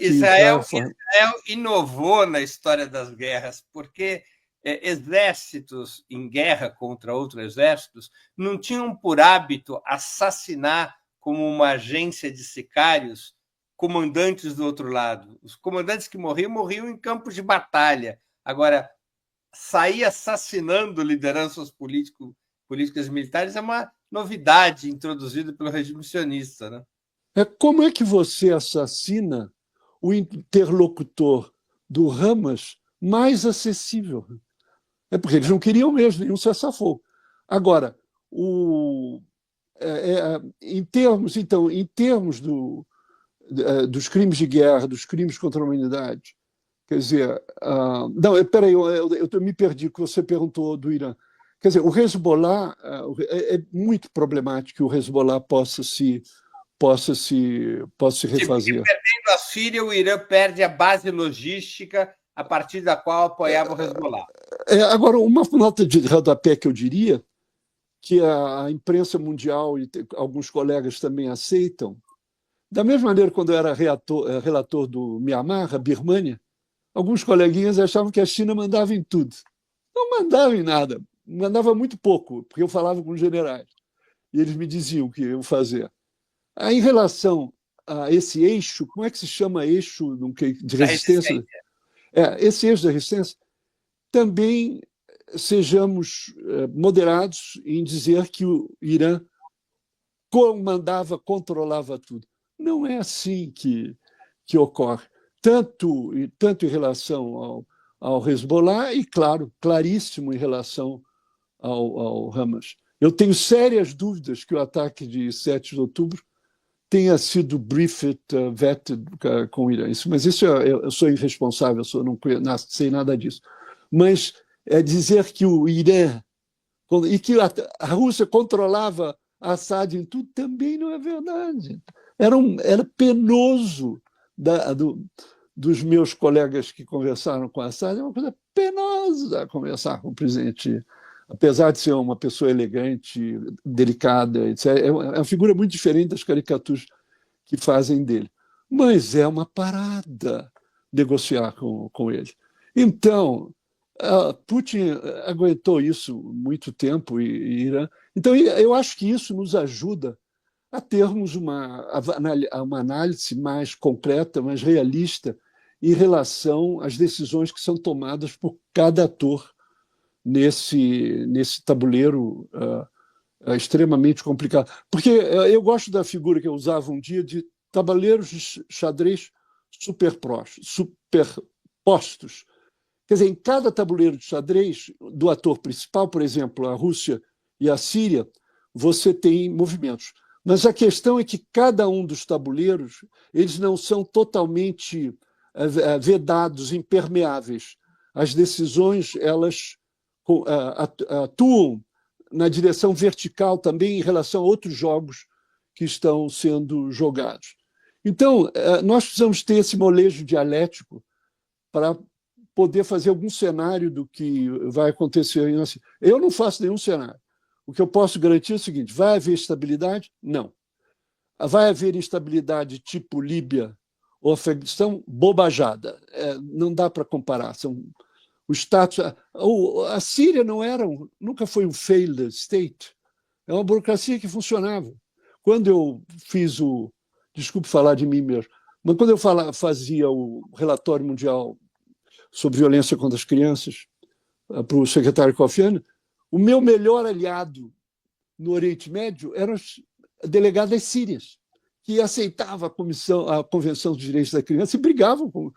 B: Israel faz.
A: Israel inovou na história das guerras, porque exércitos em guerra contra outros exércitos não tinham por hábito assassinar como uma agência de sicários comandantes do outro lado. Os comandantes que morriam em campos de batalha. Agora, sair assassinando lideranças políticas e militares é uma novidade introduzida pelo regime sionista, né?
B: Como é que você assassina o interlocutor do Hamas mais acessível? É porque eles não queriam mesmo nenhum cessar-fogo. Agora, em termos dos crimes de guerra, dos crimes contra a humanidade, quer dizer, não, espera aí, eu me perdi, que você perguntou do Irã. Quer dizer, o Hezbollah, é muito problemático que o Hezbollah possa se refazer.
A: Perdendo a Síria, o Irã perde a base logística a partir da qual apoiava o Hezbollah.
B: Agora, uma nota de rodapé que eu diria, que a imprensa mundial e alguns colegas também aceitam, da mesma maneira quando eu era relator do Mianmar, a Birmânia, alguns coleguinhas achavam que a China mandava em tudo. Não mandava em nada, mandava muito pouco, porque eu falava com os generais, e eles me diziam o que iam fazer. Em relação a esse eixo, como é que se chama eixo de resistência? Esse eixo da resistência, também sejamos moderados em dizer que o Irã comandava, controlava tudo. Não é assim que ocorre. Tanto em relação ao Hezbollah e, claro, claríssimo em relação ao Hamas. Eu tenho sérias dúvidas que o ataque de 7 de outubro tenha sido briefed, vetted com o Irã. Mas isso eu sou irresponsável, não sei nada disso. Mas dizer que o Irã e que a Rússia controlava Assad em tudo também não é verdade. Era penoso dos meus colegas que conversaram com Assad, é uma coisa penosa conversar com o presidente, apesar de ser uma pessoa elegante, delicada, etc. É uma figura muito diferente das caricaturas que fazem dele. Mas é uma parada negociar com ele. Então, Putin aguentou isso muito tempo, e Irã. Então, eu acho que isso nos ajuda a termos uma análise mais concreta, mais realista em relação às decisões que são tomadas por cada ator nesse tabuleiro extremamente complicado. Porque eu gosto da figura que eu usava um dia de tabuleiros de xadrez superpostos. Quer dizer, em cada tabuleiro de xadrez do ator principal, por exemplo, a Rússia e a Síria, você tem movimentos. Mas a questão é que cada um dos tabuleiros, eles não são totalmente vedados, impermeáveis. As decisões, elas atuam na direção vertical também em relação a outros jogos que estão sendo jogados. Então, nós precisamos ter esse molejo dialético para poder fazer algum cenário do que vai acontecer. Eu não faço nenhum cenário. O que eu posso garantir é o seguinte: vai haver estabilidade? Não. Vai haver instabilidade tipo Líbia ou Afeganistão? Bobajada. Não dá para comparar. O status, a Síria nunca foi um failed state. É uma burocracia que funcionava. Quando eu fiz desculpe falar de mim mesmo, mas quando eu fazia o relatório mundial sobre violência contra as crianças para o secretário Kofi Annan, o meu melhor aliado no Oriente Médio eram as delegadas sírias, que aceitavam a Convenção dos Direitos da Criança e brigavam com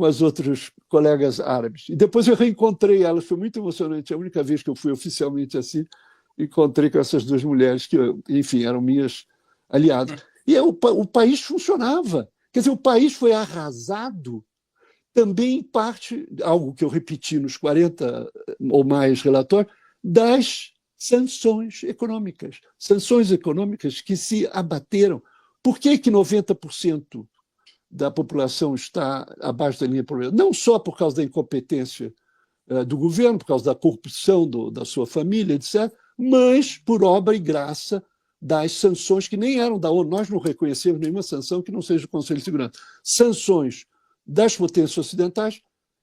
B: as outras colegas árabes. E depois eu reencontrei elas, foi muito emocionante. A única vez que eu fui oficialmente assim, encontrei com essas duas mulheres que, enfim, eram minhas aliadas. E o país funcionava. Quer dizer, o país foi arrasado também parte, algo que eu repeti nos 40 ou mais relatórios, das sanções econômicas. Sanções econômicas que se abateram. Por que 90% da população está abaixo da linha de pobreza? Não só por causa da incompetência do governo, por causa da corrupção da sua família, etc., mas por obra e graça das sanções que nem eram da ONU. Nós não reconhecemos nenhuma sanção que não seja do Conselho de Segurança. Sanções das potências ocidentais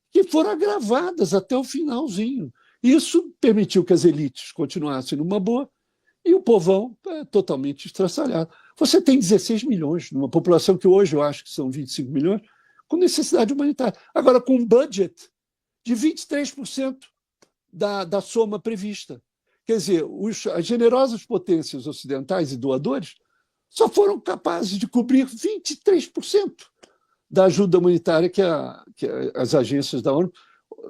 B: que foram agravadas até o finalzinho. Isso permitiu que as elites continuassem numa boa e o povão totalmente estraçalhado. Você tem 16 milhões, numa população que hoje eu acho que são 25 milhões, com necessidade humanitária. Agora, com um budget de 23% da soma prevista. Quer dizer, as generosas potências ocidentais e doadores só foram capazes de cobrir 23% da ajuda humanitária que as agências da ONU.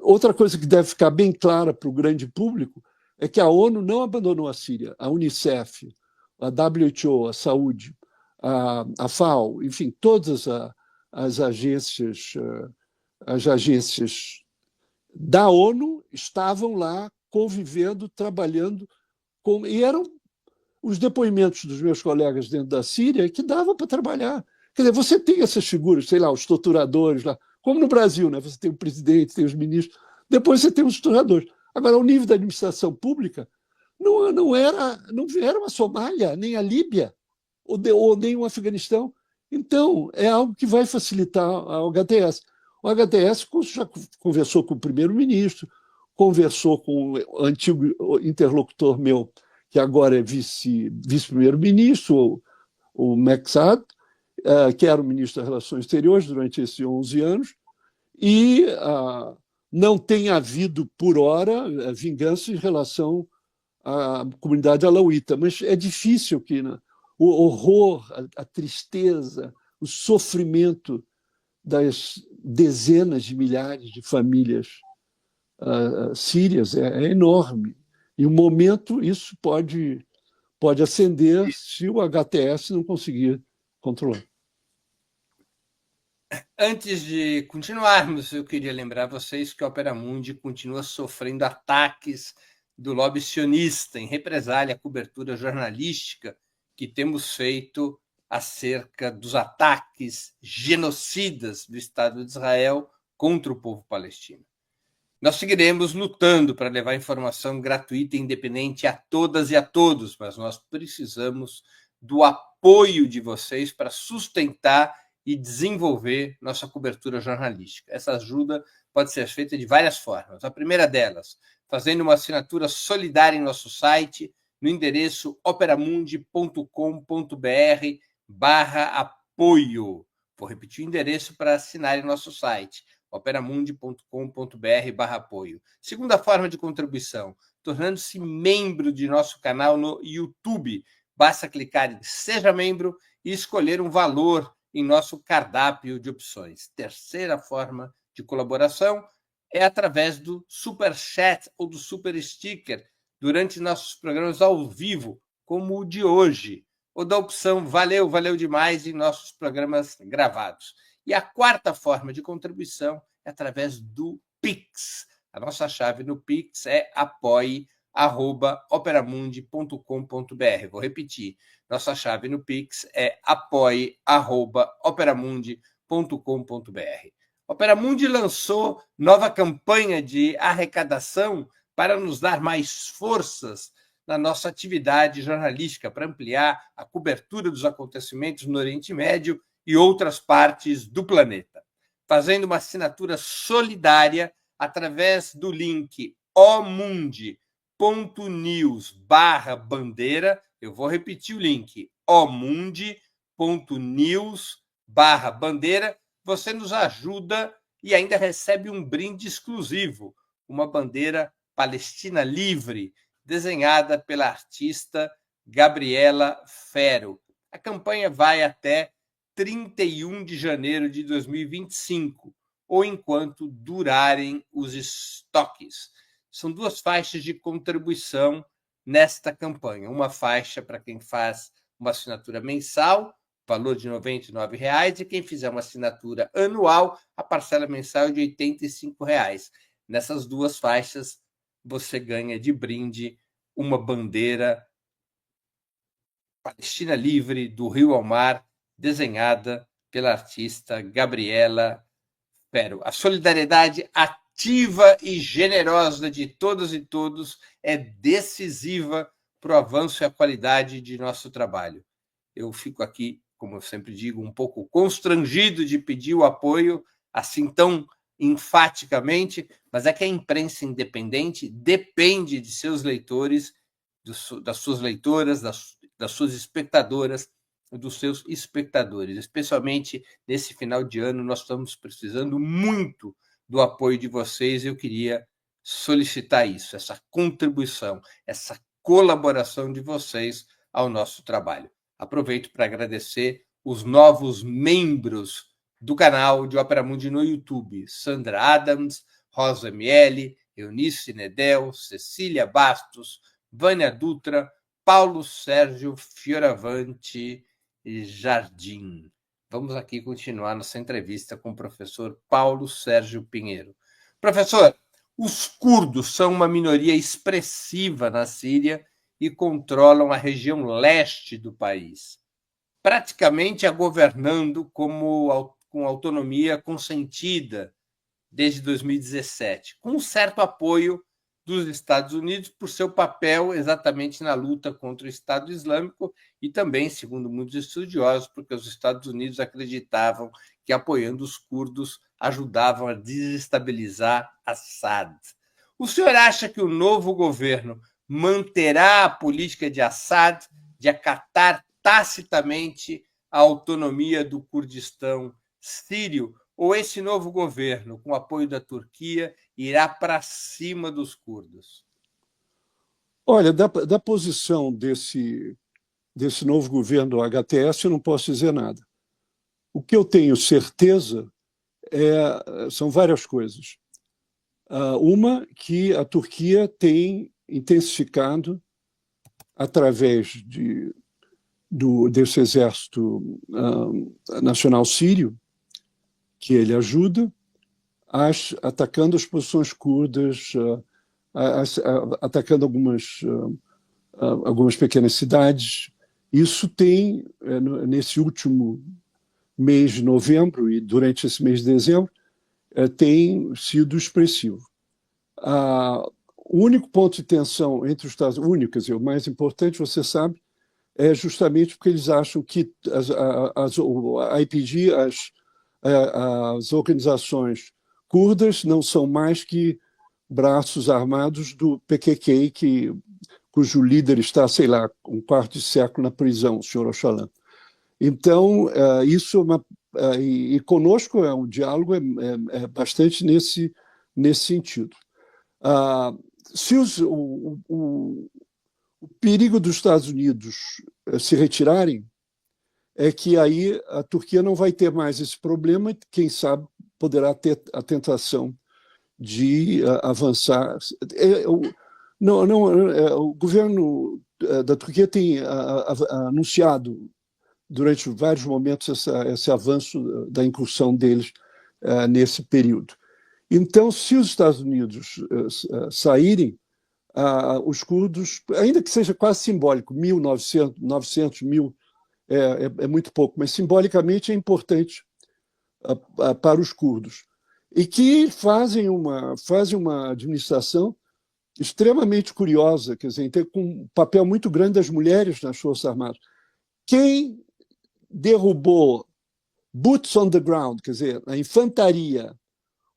B: Outra coisa que deve ficar bem clara para o grande público é que a ONU não abandonou a Síria. A Unicef, a WHO, a Saúde, a FAO, enfim, todas as agências da ONU estavam lá convivendo, trabalhando, e eram os depoimentos dos meus colegas dentro da Síria que dava para trabalhar. Quer dizer, você tem essas figuras, sei lá, os torturadores lá, como no Brasil, né? Você tem o presidente, tem os ministros, depois você tem os torturadores. Agora, o nível da administração pública não era a Somália, nem a Líbia, ou nem o Afeganistão. Então, é algo que vai facilitar a HTS. O HTS já conversou com o primeiro-ministro, conversou com o antigo interlocutor meu, que agora é vice-primeiro-ministro, o Mexad, que era o ministro das Relações Exteriores durante esses 11 anos, e não tem havido, por hora, vingança em relação à comunidade alauíta, mas é difícil que o horror, a tristeza, o sofrimento das dezenas de milhares de famílias sírias é enorme. Em um momento, isso pode acender se o HTS não conseguir controlar.
A: Antes de continuarmos, eu queria lembrar vocês que a Opera Mundi continua sofrendo ataques do lobby sionista em represália à cobertura jornalística que temos feito acerca dos ataques genocidas do Estado de Israel contra o povo palestino. Nós seguiremos lutando para levar informação gratuita e independente a todas e a todos, mas nós precisamos do apoio de vocês para sustentar e desenvolver nossa cobertura jornalística. Essa ajuda pode ser feita de várias formas. A primeira delas, fazendo uma assinatura solidária em nosso site, no endereço operamundi.com.br/apoio. Vou repetir o endereço para assinar em nosso site, operamundi.com.br/apoio. Segunda forma de contribuição, tornando-se membro de nosso canal no YouTube. Basta clicar em Seja Membro e escolher um valor em nosso cardápio de opções. Terceira forma de colaboração é através do Super Chat ou do Super Sticker durante nossos programas ao vivo, como o de hoje, ou da opção Valeu, valeu demais em nossos programas gravados. E a quarta forma de contribuição é através do Pix. A nossa chave no Pix é apoie@operamundi.com.br. Vou repetir. Nossa chave no Pix é apoie@operamundi.com.br. Opera Mundi lançou nova campanha de arrecadação para nos dar mais forças na nossa atividade jornalística, para ampliar a cobertura dos acontecimentos no Oriente Médio e outras partes do planeta. Fazendo uma assinatura solidária através do link omundi.news/bandeira. Eu vou repetir o link, omundi.news/bandeira. Você nos ajuda e ainda recebe um brinde exclusivo, uma bandeira palestina livre, desenhada pela artista Gabriela Fero. A campanha vai até 31 de janeiro de 2025, ou enquanto durarem os estoques. São duas faixas de contribuição nesta campanha. Uma faixa para quem faz uma assinatura mensal, valor de R$ 99,00, e quem fizer uma assinatura anual, a parcela mensal é de R$ 85,00. Nessas duas faixas, você ganha de brinde uma bandeira Palestina Livre, do Rio ao Mar, desenhada pela artista Gabriela Pero. A solidariedade ativa e generosa de todas e todos é decisiva para o avanço e a qualidade de nosso trabalho. Eu fico aqui, como eu sempre digo, um pouco constrangido de pedir o apoio assim tão enfaticamente, mas é que a imprensa independente depende de seus leitores, das suas leitoras, das suas espectadoras, dos seus espectadores. Especialmente nesse final de ano, nós estamos precisando muito do apoio de vocês. Eu queria solicitar isso, essa contribuição, essa colaboração de vocês ao nosso trabalho. Aproveito para agradecer os novos membros do canal de Ópera Mundi no YouTube: Sandra Adams, Rosa ML, Eunice Nedel, Cecília Bastos, Vânia Dutra, Paulo Sérgio Fioravante e Jardim. Vamos aqui continuar nossa entrevista com o professor Paulo Sérgio Pinheiro. Professor, os curdos são uma minoria expressiva na Síria e controlam a região leste do país, praticamente a governando com autonomia consentida desde 2017, com um certo apoio dos Estados Unidos por seu papel exatamente na luta contra o Estado Islâmico e também, segundo muitos estudiosos, porque os Estados Unidos acreditavam que apoiando os curdos ajudavam a desestabilizar Assad. O senhor acha que o novo governo manterá a política de Assad de acatar tacitamente a autonomia do Kurdistão sírio, ou esse novo governo, com apoio da Turquia, irá para cima dos curdos?
B: Olha, da posição desse novo governo do HTS, eu não posso dizer nada. O que eu tenho certeza são várias coisas. Uma, que a Turquia tem intensificado, através desse exército nacional sírio, que ele ajuda, atacando as posições curdas, atacando algumas pequenas cidades. Isso tem, nesse último mês de novembro e durante esse mês de dezembro, tem sido expressivo. O único ponto de tensão entre os Estados Unidos, o mais importante, você sabe, é justamente porque eles acham que a IPG, as organizações curdas, não são mais que braços armados do PKK, cujo líder está, sei lá, um quarto de século na prisão, o senhor Ocalan. Então, isso é e conosco o diálogo é bastante nesse sentido. Se o perigo dos Estados Unidos se retirarem, é que aí a Turquia não vai ter mais esse problema e, quem sabe, poderá ter a tentação de avançar. O governo da Turquia tem anunciado durante vários momentos esse avanço da incursão deles nesse período. Então, se os Estados Unidos saírem, os curdos, ainda que seja quase simbólico, 1.900, 900 mil, é muito pouco, mas simbolicamente é importante para os curdos, e que fazem uma administração extremamente curiosa, quer dizer, tem um papel muito grande das mulheres nas Forças Armadas. Quem derrubou boots on the ground, quer dizer, a infantaria,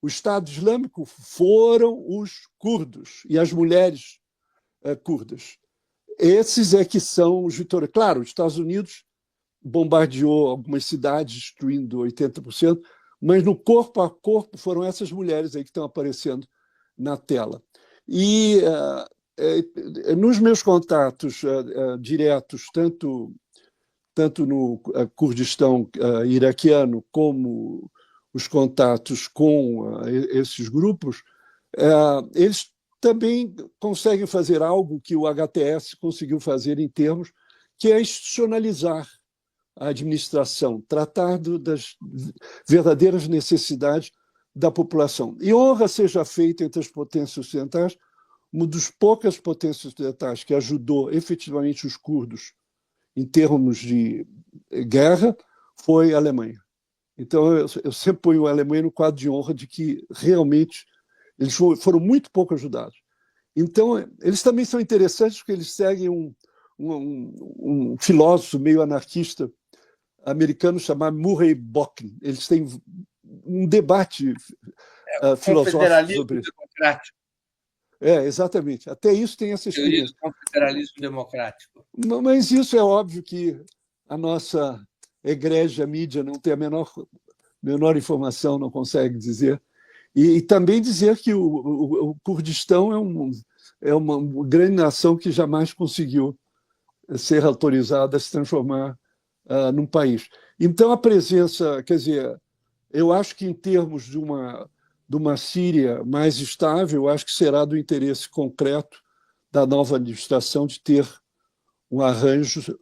B: o Estado Islâmico, foram os curdos e as mulheres curdas. Esses é que são os vitoriosos. Claro, os Estados Unidos bombardeou algumas cidades, destruindo 80%, mas no corpo a corpo foram essas mulheres aí que estão aparecendo na tela. E nos meus contatos diretos, tanto no Kurdistão iraquiano como os contatos com esses grupos, eles também conseguem fazer algo que o HTS conseguiu fazer em termos, que é institucionalizar a administração, tratar das verdadeiras necessidades da população. E honra seja feita entre as potências ocidentais, uma das poucas potências ocidentais que ajudou efetivamente os curdos em termos de guerra foi a Alemanha. Então, eu sempre ponho a Alemanha no quadro de honra de que realmente eles foram muito pouco ajudados. Então, eles também são interessantes porque eles seguem um filósofo meio anarquista americano chamado Murray Bock. Eles têm um debate filosófico sobre isso.
A: Democrático.
B: Exatamente. Até isso tem essa experiência.
A: Confederalismo democrático.
B: Mas isso é óbvio que a nossa egrégia mídia não tem a menor informação, não consegue dizer. E também dizer que o Kurdistão é uma grande nação que jamais conseguiu ser autorizada a se transformar num país. Então, a presença, quer dizer, eu acho que em termos de uma Síria mais estável, eu acho que será do interesse concreto da nova administração de ter um arranjo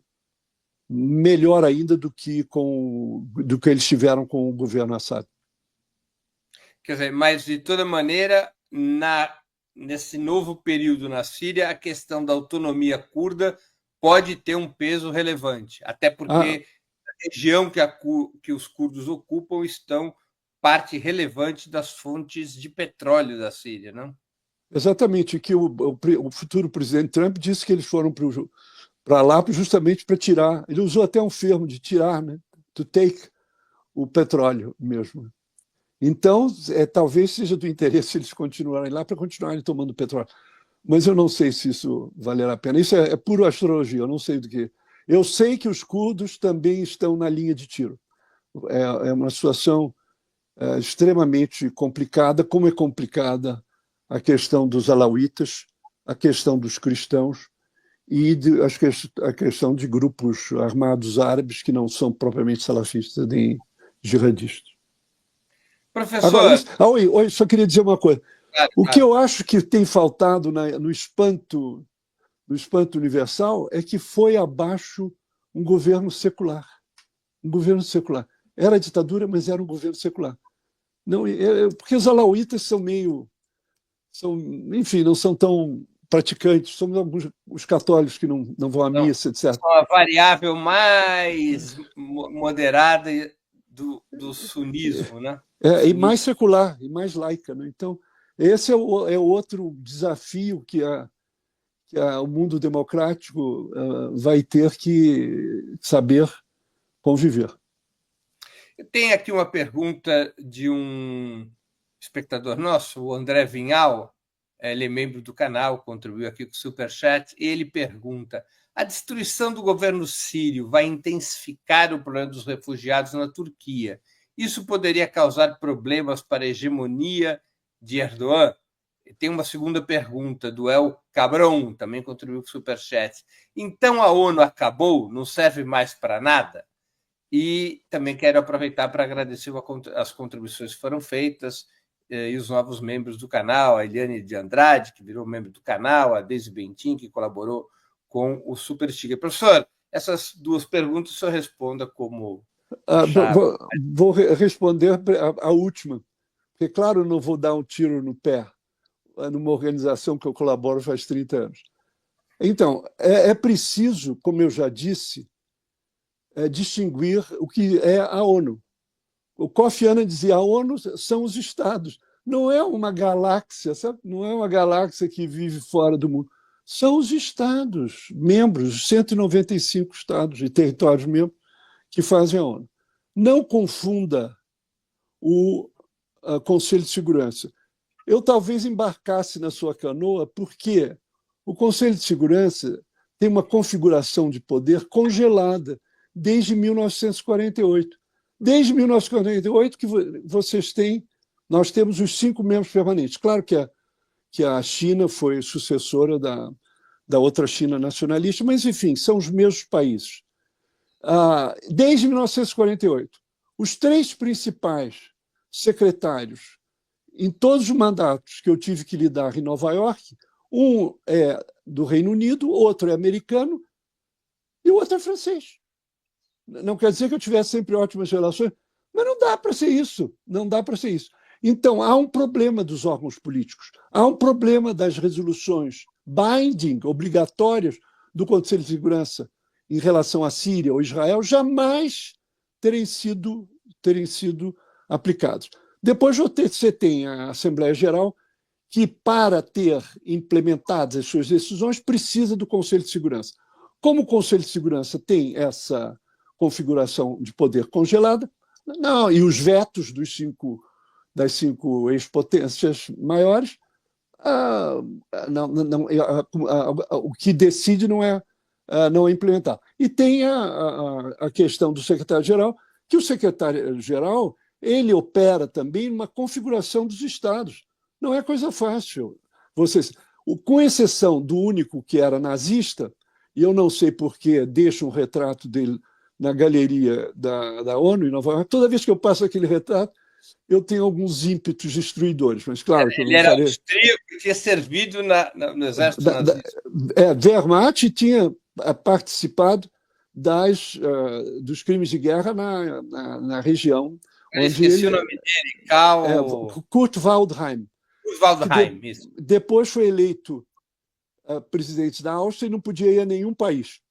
B: melhor ainda do que eles tiveram com o governo Assad.
A: Quer dizer, mas, de toda maneira, nesse novo período na Síria, a questão da autonomia curda pode ter um peso relevante, até porque a região que os curdos ocupam estão parte relevante das fontes de petróleo da Síria, não?
B: Exatamente, que o futuro presidente Trump disse que eles foram para lá justamente para tirar, ele usou até um termo de tirar, né? To take o petróleo mesmo. Então, talvez seja do interesse eles continuarem lá para continuarem tomando petróleo. Mas eu não sei se isso valerá a pena. Isso é puro astrologia, eu não sei do que. Eu sei que os curdos também estão na linha de tiro. É uma situação extremamente complicada, como é complicada a questão dos alauítas, a questão dos cristãos e a questão de grupos armados árabes que não são propriamente salafistas nem jihadistas.
A: Professor...
B: Agora, só queria dizer uma coisa. O que eu acho que tem faltado no espanto universal é que foi abaixo um governo secular. Um governo secular. Era ditadura, mas era um governo secular. Não, porque os alauítas enfim, não são tão praticantes. Somos alguns os católicos que não vão à missa, etc.
A: São a variável mais moderada do sunismo, né?
B: E mais secular, e mais laica. Né? Então, esse é outro desafio que o mundo democrático vai ter que saber conviver.
A: Eu tenho aqui uma pergunta de um espectador nosso, o André Vinhal. Ele é membro do canal, contribuiu aqui com o Superchat, e ele pergunta: a destruição do governo sírio vai intensificar o problema dos refugiados na Turquia? Isso poderia causar problemas para a hegemonia de Erdogan? E tem uma segunda pergunta do El Cabron, também contribuiu com o Superchat. Então a ONU acabou? Não serve mais para nada? E também quero aproveitar para agradecer as contribuições que foram feitas e os novos membros do canal, a Eliane de Andrade, que virou membro do canal, a Deise Bentin, que colaborou com o Super Sticker. Professor, essas duas perguntas o senhor responda como...
B: Vou responder a última, porque, claro, não vou dar um tiro no pé numa organização que eu colaboro faz 30 anos. Então, é preciso, como eu já disse, distinguir o que é a ONU. O Kofi Annan dizia: a ONU são os Estados. Não é uma galáxia, sabe? Não é uma galáxia que vive fora do mundo. São os Estados, membros, 195 Estados e territórios membros que fazem a ONU. Não confunda o Conselho de Segurança. Eu talvez embarcasse na sua canoa porque o Conselho de Segurança tem uma configuração de poder congelada desde 1948. Desde 1948 que nós temos os 5 membros permanentes. Claro que a China foi sucessora da outra China nacionalista, mas, enfim, são os mesmos países. Desde 1948, os 3 principais secretários em todos os mandatos que eu tive que lidar em Nova York, um é do Reino Unido, outro é americano e o outro é francês. Não quer dizer que eu tivesse sempre ótimas relações, mas não dá para ser isso. Não dá para ser isso. Então, há um problema dos órgãos políticos, há um problema das resoluções binding, obrigatórias, do Conselho de Segurança em relação à Síria ou Israel, jamais terem sido aplicados. Depois você tem a Assembleia Geral, que, para ter implementadas as suas decisões, precisa do Conselho de Segurança. Como o Conselho de Segurança tem essa configuração de poder congelada, não, e os vetos das cinco ex-potências maiores, o que decide não é implementar. E tem a questão do secretário-geral, que o secretário-geral ele opera também numa configuração dos estados. Não é coisa fácil. Com exceção do único que era nazista, e eu não sei por que deixa um retrato dele na galeria da ONU em Nova York, toda vez que eu passo aquele retrato, eu tenho alguns ímpetos destruidores, mas claro que eu
A: Ele
B: não
A: era
B: farei.
A: austríaco e tinha servido no exército nazista.
B: Wehrmacht tinha participado dos crimes de guerra na região.
A: Eu esqueci o nome dele, Karl...
B: Kurt Waldheim.
A: Kurt Waldheim, isso.
B: Depois foi eleito presidente da Áustria e não podia ir a nenhum país.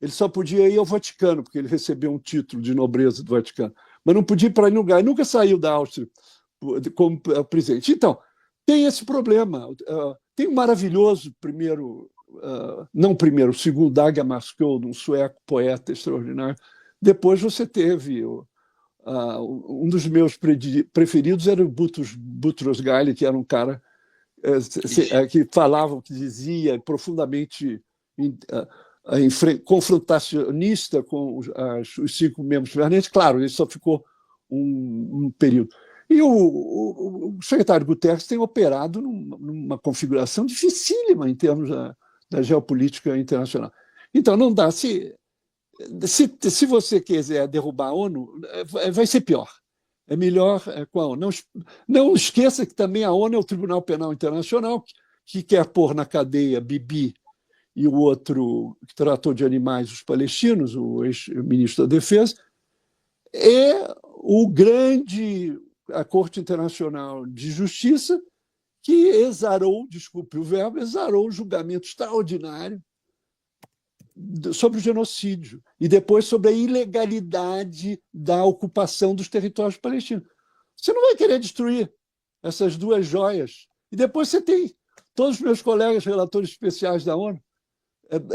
B: Ele só podia ir ao Vaticano, porque ele recebeu um título de nobreza do Vaticano. Mas não podia ir para nenhum lugar. Ele nunca saiu da Áustria como presidente. Então, tem esse problema. Tem um maravilhoso o segundo Dag Hammarskjöld, um sueco poeta extraordinário. Depois você teve um dos meus preferidos era o Boutros Ghali, que era um cara que falava, que dizia profundamente confrontacionista com os cinco membros permanentes. Claro, ele só ficou um período. E o secretário Guterres tem operado numa configuração dificílima em termos da geopolítica internacional. Então, não dá. Se você quiser derrubar a ONU, vai ser pior. É melhor com a ONU. Não esqueça que também a ONU é o Tribunal Penal Internacional, que quer pôr na cadeia Bibi e o outro que tratou de animais, os palestinos, o ex-ministro da Defesa, a Corte Internacional de Justiça, que exarou, desculpe o verbo, exarou um julgamento extraordinário sobre o genocídio e depois sobre a ilegalidade da ocupação dos territórios palestinos. Você não vai querer destruir essas duas joias. E depois você tem todos os meus colegas relatores especiais da ONU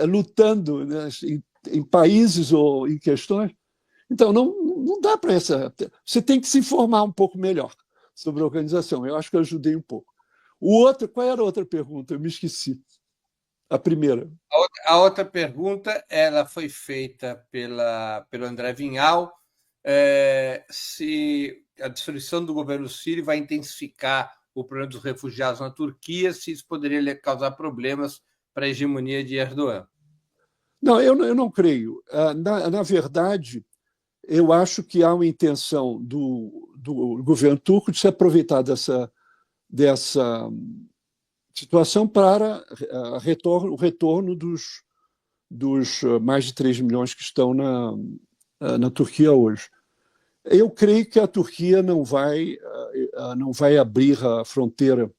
B: lutando, né, em países ou em questões. Então, não dá para essa... Você tem que se informar um pouco melhor sobre a organização. Eu acho que eu ajudei um pouco. Qual era a outra pergunta? Eu me esqueci. A primeira.
A: A outra pergunta ela foi feita pelo André Vinhal, se a destruição do governo sírio vai intensificar o problema dos refugiados na Turquia, se isso poderia causar problemas para a hegemonia de Erdogan.
B: Não, eu não creio. Na verdade, eu acho que há uma intenção do governo turco de se aproveitar dessa situação para o retorno dos mais de 3 milhões que estão na Turquia hoje. Eu creio que a Turquia não vai abrir a fronteira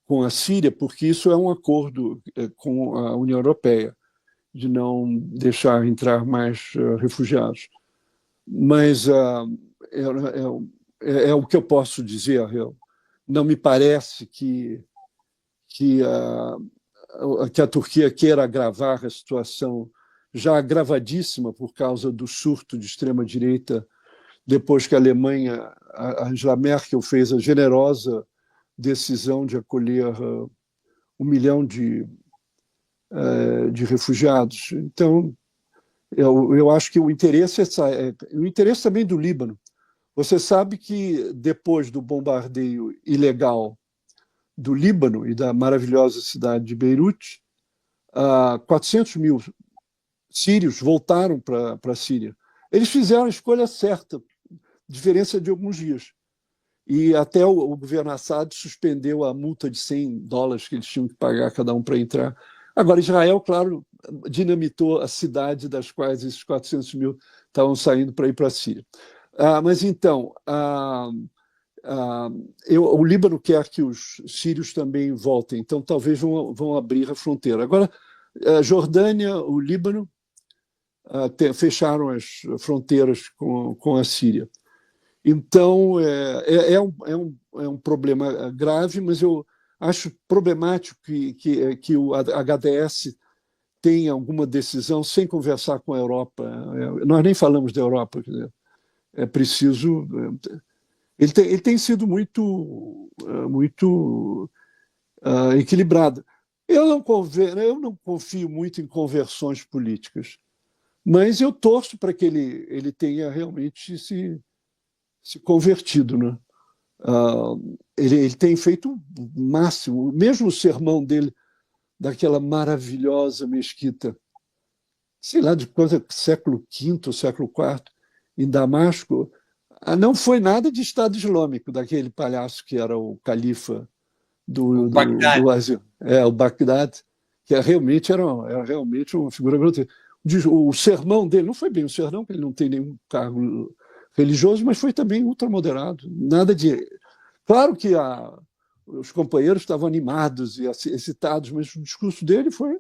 B: com a Síria, porque isso é um acordo com a União Europeia, de não deixar entrar mais refugiados. Mas é o que eu posso dizer. Não me parece que a Turquia queira agravar a situação já agravadíssima por causa do surto de extrema-direita, depois que a Alemanha, a Angela Merkel, fez a generosa decisão de acolher 1 milhão de refugiados. Então, eu acho que o interesse o interesse também do Líbano. Você sabe que depois do bombardeio ilegal do Líbano e da maravilhosa cidade de Beirute, 400 mil sírios voltaram para a Síria. Eles fizeram a escolha certa, diferença de alguns dias. E até o governo Assad suspendeu a multa de $100 que eles tinham que pagar cada um para entrar. Agora, Israel, claro, dinamitou a cidade das quais esses 400 mil estavam saindo para ir para a Síria. Mas então, o Líbano quer que os sírios também voltem, então talvez vão abrir a fronteira. Agora, a Jordânia, o Líbano, fecharam as fronteiras com a Síria. Então, é um problema grave, mas eu acho problemático que o HDS tenha alguma decisão sem conversar com a Europa. Nós nem falamos da Europa, quer dizer, é preciso. Ele tem sido muito equilibrado. Eu não confio muito em conversões políticas, mas eu torço para que ele tenha realmente se convertido, né? Ele tem feito o máximo, mesmo o sermão dele, daquela maravilhosa mesquita, sei lá de quando, século V ou século IV, em Damasco, não foi nada de Estado Islâmico, daquele palhaço que era o califa do Brasil, o Bagdad, que era realmente uma figura grotesca. O sermão dele não foi bem um sermão, porque ele não tem nenhum cargo religioso, mas foi também ultramoderado. Nada de. Claro que os companheiros estavam animados e excitados, mas o discurso dele foi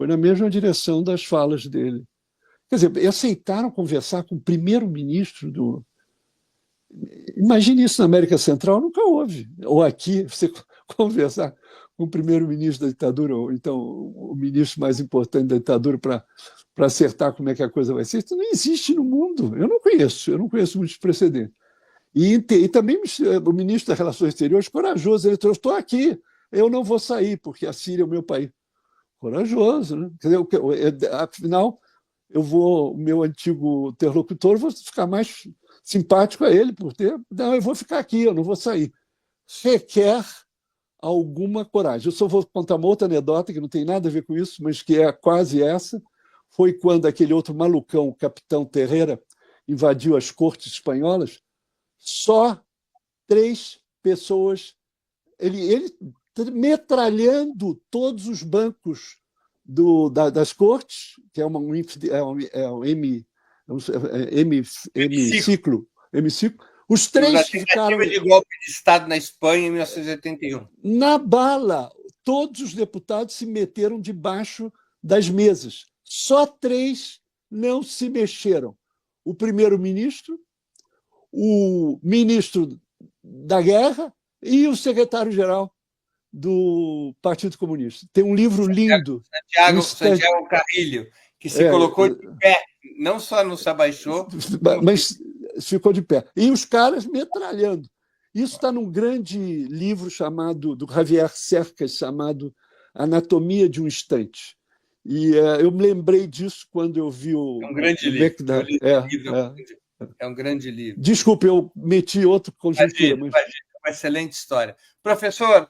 B: na mesma direção das falas dele. Quer dizer, aceitaram conversar com o primeiro-ministro do. Imagine isso na América Central, nunca houve. Ou aqui, você conversar com o primeiro-ministro da ditadura, ou então o ministro mais importante da ditadura, para acertar como é que a coisa vai ser. Isso não existe no mundo. Eu não conheço muitos precedentes. E também o ministro das Relações Exteriores, corajoso, ele trouxe: estou aqui, eu não vou sair, porque a Síria é o meu país. Corajoso, né? Quer dizer, afinal, o meu antigo interlocutor, vou ficar mais simpático a ele por ter. Não, eu vou ficar aqui, eu não vou sair. Requer alguma coragem. Eu só vou contar uma outra anedota que não tem nada a ver com isso, mas que é quase essa. Foi quando aquele outro malucão, o capitão Terreira, invadiu as cortes espanholas. Só 3 pessoas. Ele metralhando todos os bancos das cortes, que é um hemiciclo. Os 3 ficaram.
A: De golpe de Estado na Espanha em 1981.
B: Na bala, todos os deputados se meteram debaixo das mesas. Só 3 não se mexeram: o primeiro-ministro, o ministro da Guerra e o secretário-geral do Partido Comunista. Tem um livro lindo.
A: Santiago Carrilho, que se colocou de pé, não só não se abaixou,
B: mas ficou de pé. E os caras metralhando. Isso está num grande livro do Javier Cercas, chamado Anatomia de um Instante. E eu me lembrei disso quando eu vi o.
A: É um grande livro. É um grande livro.
B: Desculpe, eu meti outro conjuntura.
A: Mas... Uma excelente história. Professor,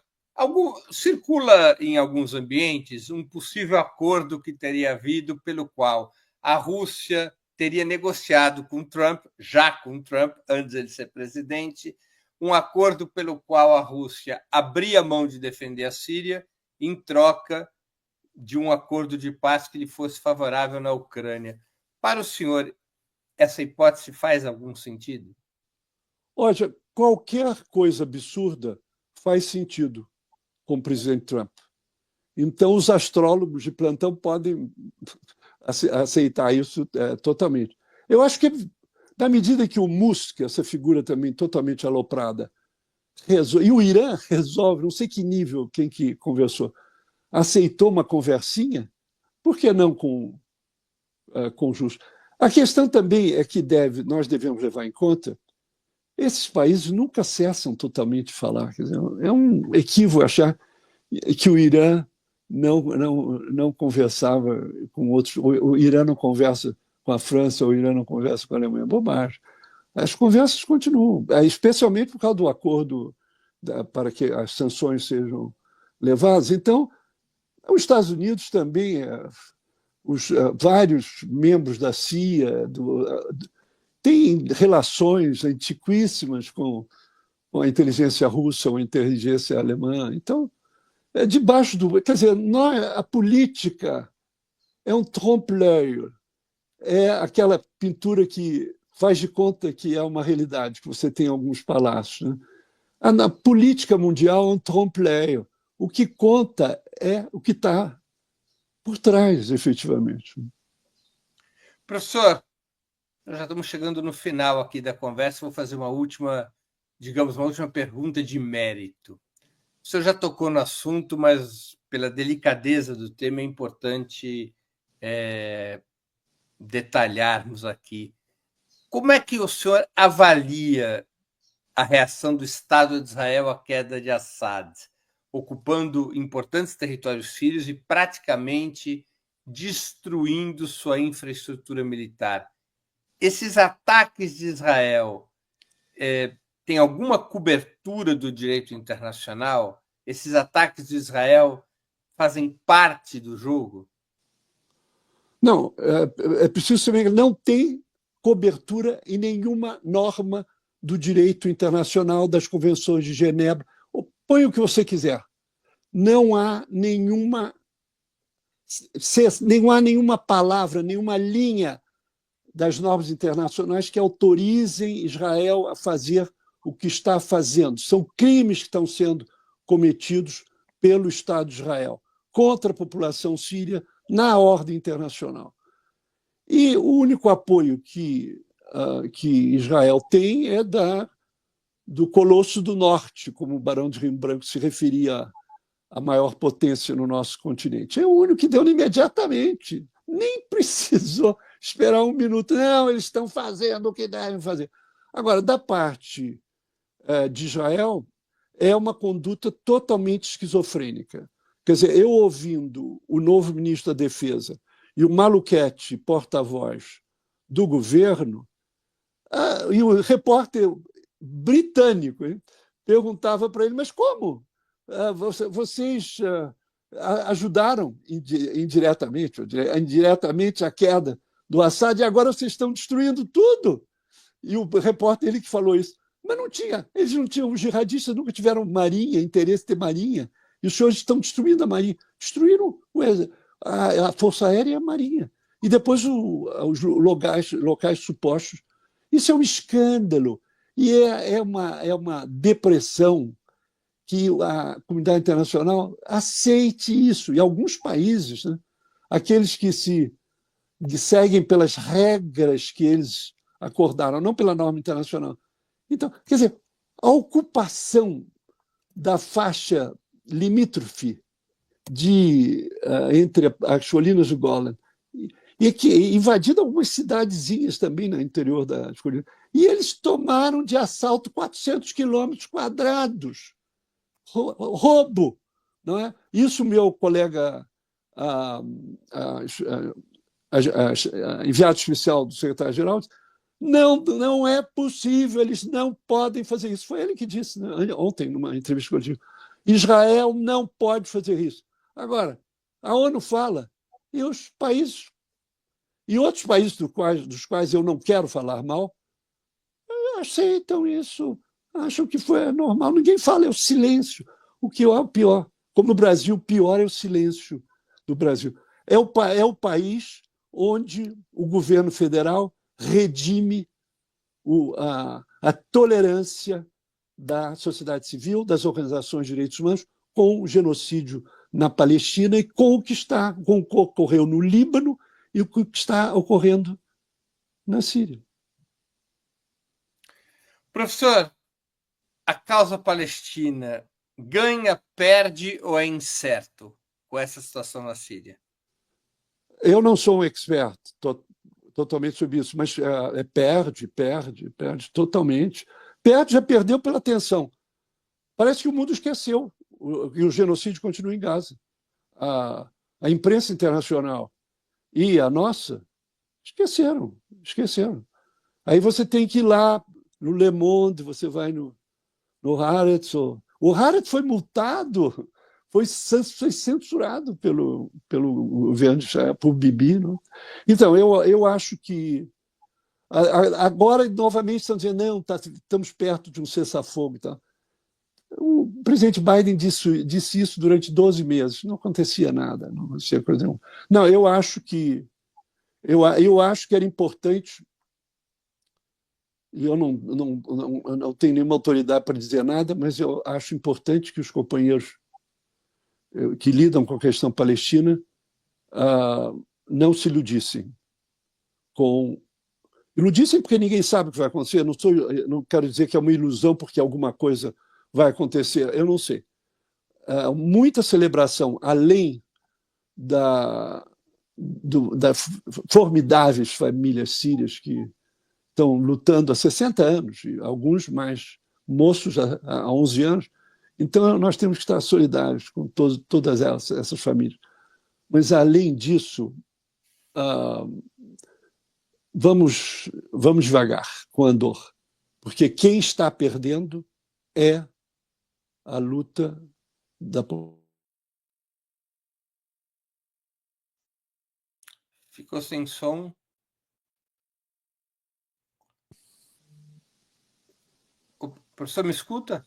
A: circula em alguns ambientes um possível acordo que teria havido pelo qual a Rússia teria negociado com Trump, antes de ele ser presidente, um acordo pelo qual a Rússia abria mão de defender a Síria em troca de um acordo de paz que lhe fosse favorável na Ucrânia. Para o senhor, essa hipótese faz algum sentido?
B: Olha, qualquer coisa absurda faz sentido com o presidente Trump. Então, os astrólogos de plantão podem aceitar isso totalmente. Eu acho que, na medida que o Musk, essa figura também totalmente aloprada, e o Irã resolve, não sei que nível, quem que conversou, aceitou uma conversinha, por que não com justo? A questão também é que nós devemos levar em conta, esses países nunca cessam totalmente de falar. Quer dizer, é um equívoco achar que o Irã não conversava com outros, o Irã não conversa com a França, o Irã não conversa com a Alemanha. Bobagem. As conversas continuam, especialmente por causa do acordo para que as sanções sejam levadas. Então, os Estados Unidos também, vários membros da CIA, têm relações antiquíssimas com a inteligência russa ou a inteligência alemã. Então, debaixo do. Quer dizer, a política é um trompe-l'œil. é aquela pintura que faz de conta que é uma realidade, que você tem em alguns palácios, né? Na política mundial é um trompe-l'œil. O que conta é o que está por trás, efetivamente.
A: Professor, nós já estamos chegando no final aqui da conversa. Vou fazer uma última, digamos, uma última pergunta de mérito. O senhor já tocou no assunto, mas pela delicadeza do tema é importante detalharmos aqui. Como é que o senhor avalia a reação do Estado de Israel à queda de Assad, ocupando importantes territórios sírios e praticamente destruindo sua infraestrutura militar? Esses ataques de Israel têm alguma cobertura do direito internacional? Esses ataques de Israel fazem parte do jogo?
B: Não, é preciso saber que não tem cobertura em nenhuma norma do direito internacional, das convenções de Genebra. Põe o que você quiser. Não há nenhuma palavra, nenhuma linha das normas internacionais que autorizem Israel a fazer o que está fazendo. São crimes que estão sendo cometidos pelo Estado de Israel contra a população síria na ordem internacional. E o único apoio que Israel tem é do Colosso do Norte, como o Barão de Rio Branco se referia à maior potência no nosso continente. É o único que deu imediatamente. Nem precisou esperar um minuto. Não, eles estão fazendo o que devem fazer. Agora, da parte de Israel, é uma conduta totalmente esquizofrênica. Quer dizer, eu ouvindo o novo ministro da Defesa e o Maluquete, porta-voz do governo, e o repórter britânico perguntava para ele, mas como? Vocês ajudaram indiretamente a queda do Assad e agora vocês estão destruindo tudo? E o repórter, ele que falou isso. Mas não tinha, eles não tinham, os jihadistas nunca tiveram marinha, interesse em ter marinha, e os senhores estão destruindo a marinha. Destruíram a Força Aérea e a Marinha. E depois os locais supostos. Isso é um escândalo. E é uma depressão que a comunidade internacional aceite isso. E alguns países, né, aqueles que seguem pelas regras que eles acordaram, não pela norma internacional. Então, quer dizer, a ocupação da faixa limítrofe entre as colinas do Golan e que invadindo algumas cidadezinhas também no interior das colinas. E eles tomaram de assalto 400 quilômetros quadrados. Roubo, não é? Isso meu colega enviado especial do secretário-geral disse, não é possível, eles não podem fazer isso. Foi ele que disse, né, ontem, numa entrevista coletiva. Israel não pode fazer isso. Agora, a ONU fala, e os países, e outros países dos quais eu não quero falar mal, aceitam isso, acham que foi normal. Ninguém fala, é o silêncio. O que é o pior. Como no Brasil, o pior é o silêncio do Brasil. É o país onde o governo federal redime a tolerância da sociedade civil, das organizações de direitos humanos, com o genocídio na Palestina e com o que ocorreu no Líbano e o que está ocorrendo na Síria.
A: Professor, a causa palestina ganha, perde ou é incerto com essa situação na Síria?
B: Eu não sou um expert totalmente sobre isso, mas perde totalmente. Já perdeu pela tensão. Parece que o mundo esqueceu e o genocídio continua em Gaza. A imprensa internacional e a nossa esqueceram. Aí você tem que ir lá no Le Monde, você vai no Haaretz. O Haaretz foi multado, foi censurado pelo governo de Israel, por Bibi. Não? Então, eu acho que agora, novamente, estão dizendo não, estamos perto de um cessar-fogo. Tá? O presidente Biden disse isso durante 12 meses, não acontecia nada, não acontecia coisa nenhuma. Não, eu acho que Eu acho que era importante, e eu não tenho nenhuma autoridade para dizer nada, mas eu acho importante que os companheiros que lidam com a questão palestina não se iludissem com... Iludissem porque ninguém sabe o que vai acontecer. Não quero dizer que é uma ilusão porque alguma coisa vai acontecer, eu não sei. Muita celebração, além das formidáveis famílias sírias que estão lutando há 60 anos, e alguns mais moços há 11 anos. Então, nós temos que estar solidários com todas essas famílias. Mas, além disso, vamos devagar com a dor, porque quem está perdendo é a luta da população.
A: Ficou sem som. O professor me escuta?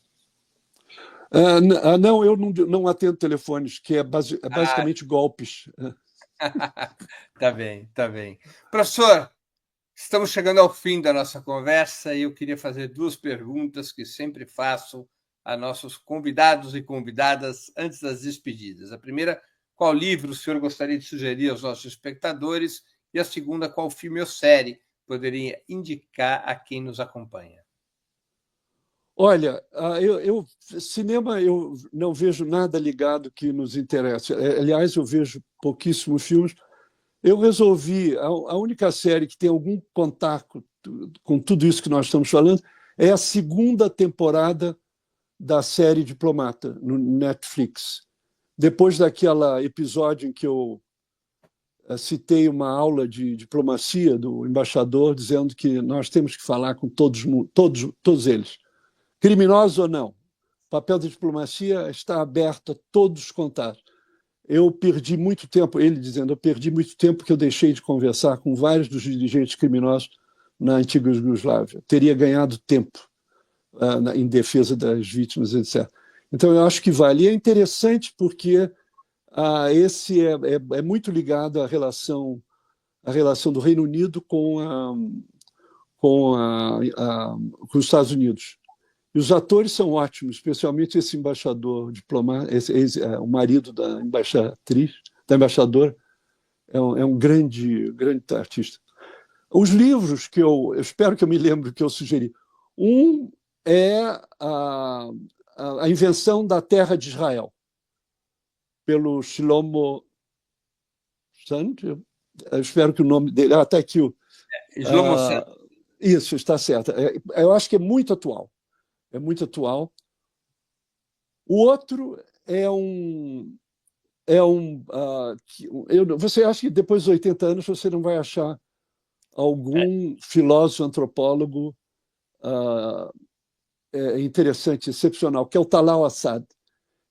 B: Não, eu não atendo telefones, que é basicamente golpes.
A: Tá bem, tá bem. Professor, estamos chegando ao fim da nossa conversa e eu queria fazer duas perguntas que sempre faço a nossos convidados e convidadas antes das despedidas. A primeira, qual livro o senhor gostaria de sugerir aos nossos espectadores? E a segunda, qual filme ou série poderia indicar a quem nos acompanha?
B: Olha, cinema eu não vejo nada ligado que nos interesse. Aliás, eu vejo pouquíssimos filmes. Eu resolvi, a única série que tem algum contato com tudo isso que nós estamos falando é a segunda temporada da série Diplomata, no Netflix. Depois daquele episódio em que eu citei uma aula de diplomacia do embaixador, dizendo que nós temos que falar com todos eles, criminosos ou não. O papel da diplomacia está aberto a todos os contatos. Eu perdi muito tempo, ele dizendo, eu perdi muito tempo porque eu deixei de conversar com vários dos dirigentes criminosos na antiga Iugoslávia. Teria ganhado tempo em defesa das vítimas, etc. Então, eu acho que vale. E é interessante porque esse é muito ligado à relação do Reino Unido com os Estados Unidos. E os atores são ótimos, especialmente esse embaixador diplomata, o marido da embaixadora, é um grande artista. Os livros que eu espero que eu me lembre que eu sugeri. Um é a Invenção da Terra de Israel, pelo Shlomo Sand. Eu espero que o nome dele... Está aqui.
A: Shlomo Sand.
B: Isso, está certo. Eu acho que é muito atual. É muito atual. O outro você acha que depois dos 80 anos você não vai achar algum filósofo, antropólogo interessante, excepcional, que é o Talal Assad.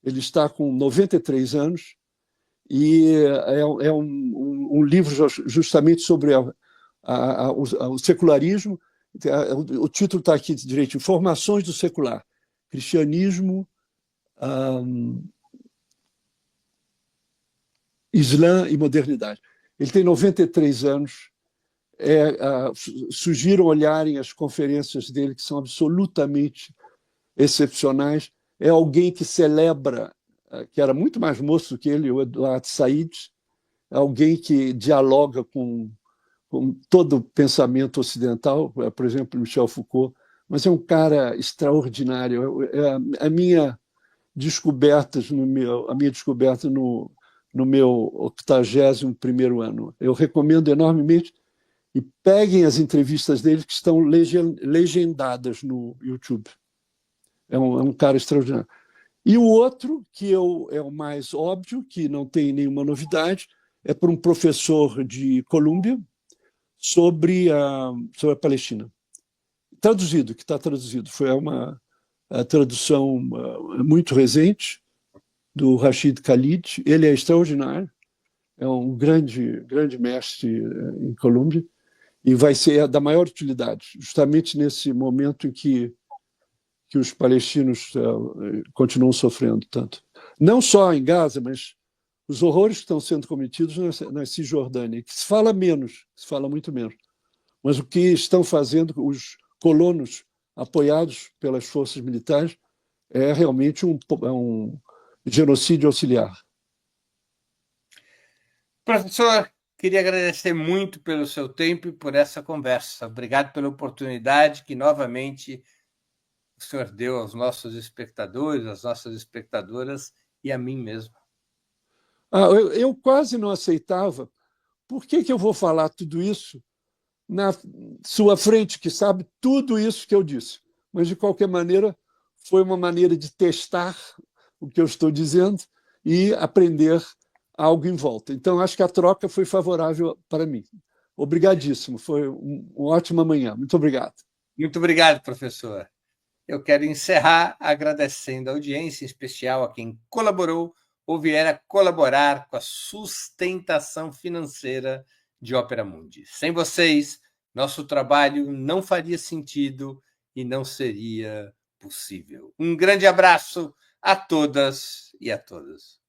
B: Ele está com 93 anos e é um livro justamente sobre o secularismo. O título está aqui direito: Informações do Secular, Cristianismo, Islã e Modernidade. Ele tem 93 anos. Sugiro olharem as conferências dele, que são absolutamente excepcionais. É alguém que celebra, que era muito mais moço que ele, o Eduardo Said, alguém que dialoga com todo o pensamento ocidental, por exemplo, Michel Foucault, mas é um cara extraordinário. A minha descoberta no meu 81º ano. Eu recomendo enormemente, e peguem as entrevistas dele, que estão legendadas no YouTube. É um cara extraordinário. E o outro, que é o mais óbvio, que não tem nenhuma novidade, é por um professor de Colômbia sobre a Palestina. Que está traduzido. Foi uma tradução muito recente, do Rashid Khalid. Ele é extraordinário, é um grande mestre em Colômbia, e vai ser da maior utilidade, justamente nesse momento em que os palestinos continuam sofrendo tanto. Não só em Gaza, mas os horrores que estão sendo cometidos na Cisjordânia, que se fala menos, se fala muito menos. Mas o que estão fazendo os colonos apoiados pelas forças militares é realmente um genocídio auxiliar.
A: Professor, queria agradecer muito pelo seu tempo e por essa conversa. Obrigado pela oportunidade que novamente o senhor deu aos nossos espectadores, às nossas espectadoras e a mim mesmo.
B: Eu quase não aceitava. Por que eu vou falar tudo isso na sua frente, que sabe tudo isso que eu disse? Mas, de qualquer maneira, foi uma maneira de testar o que eu estou dizendo e aprender algo em volta. Então, acho que a troca foi favorável para mim. Obrigadíssimo, foi uma ótima manhã. Muito obrigado.
A: Muito obrigado, professor. Eu quero encerrar agradecendo a audiência, em especial a quem colaborou ou vier a colaborar com a sustentação financeira de Opera Mundi. Sem vocês, nosso trabalho não faria sentido e não seria possível. Um grande abraço a todas e a todos.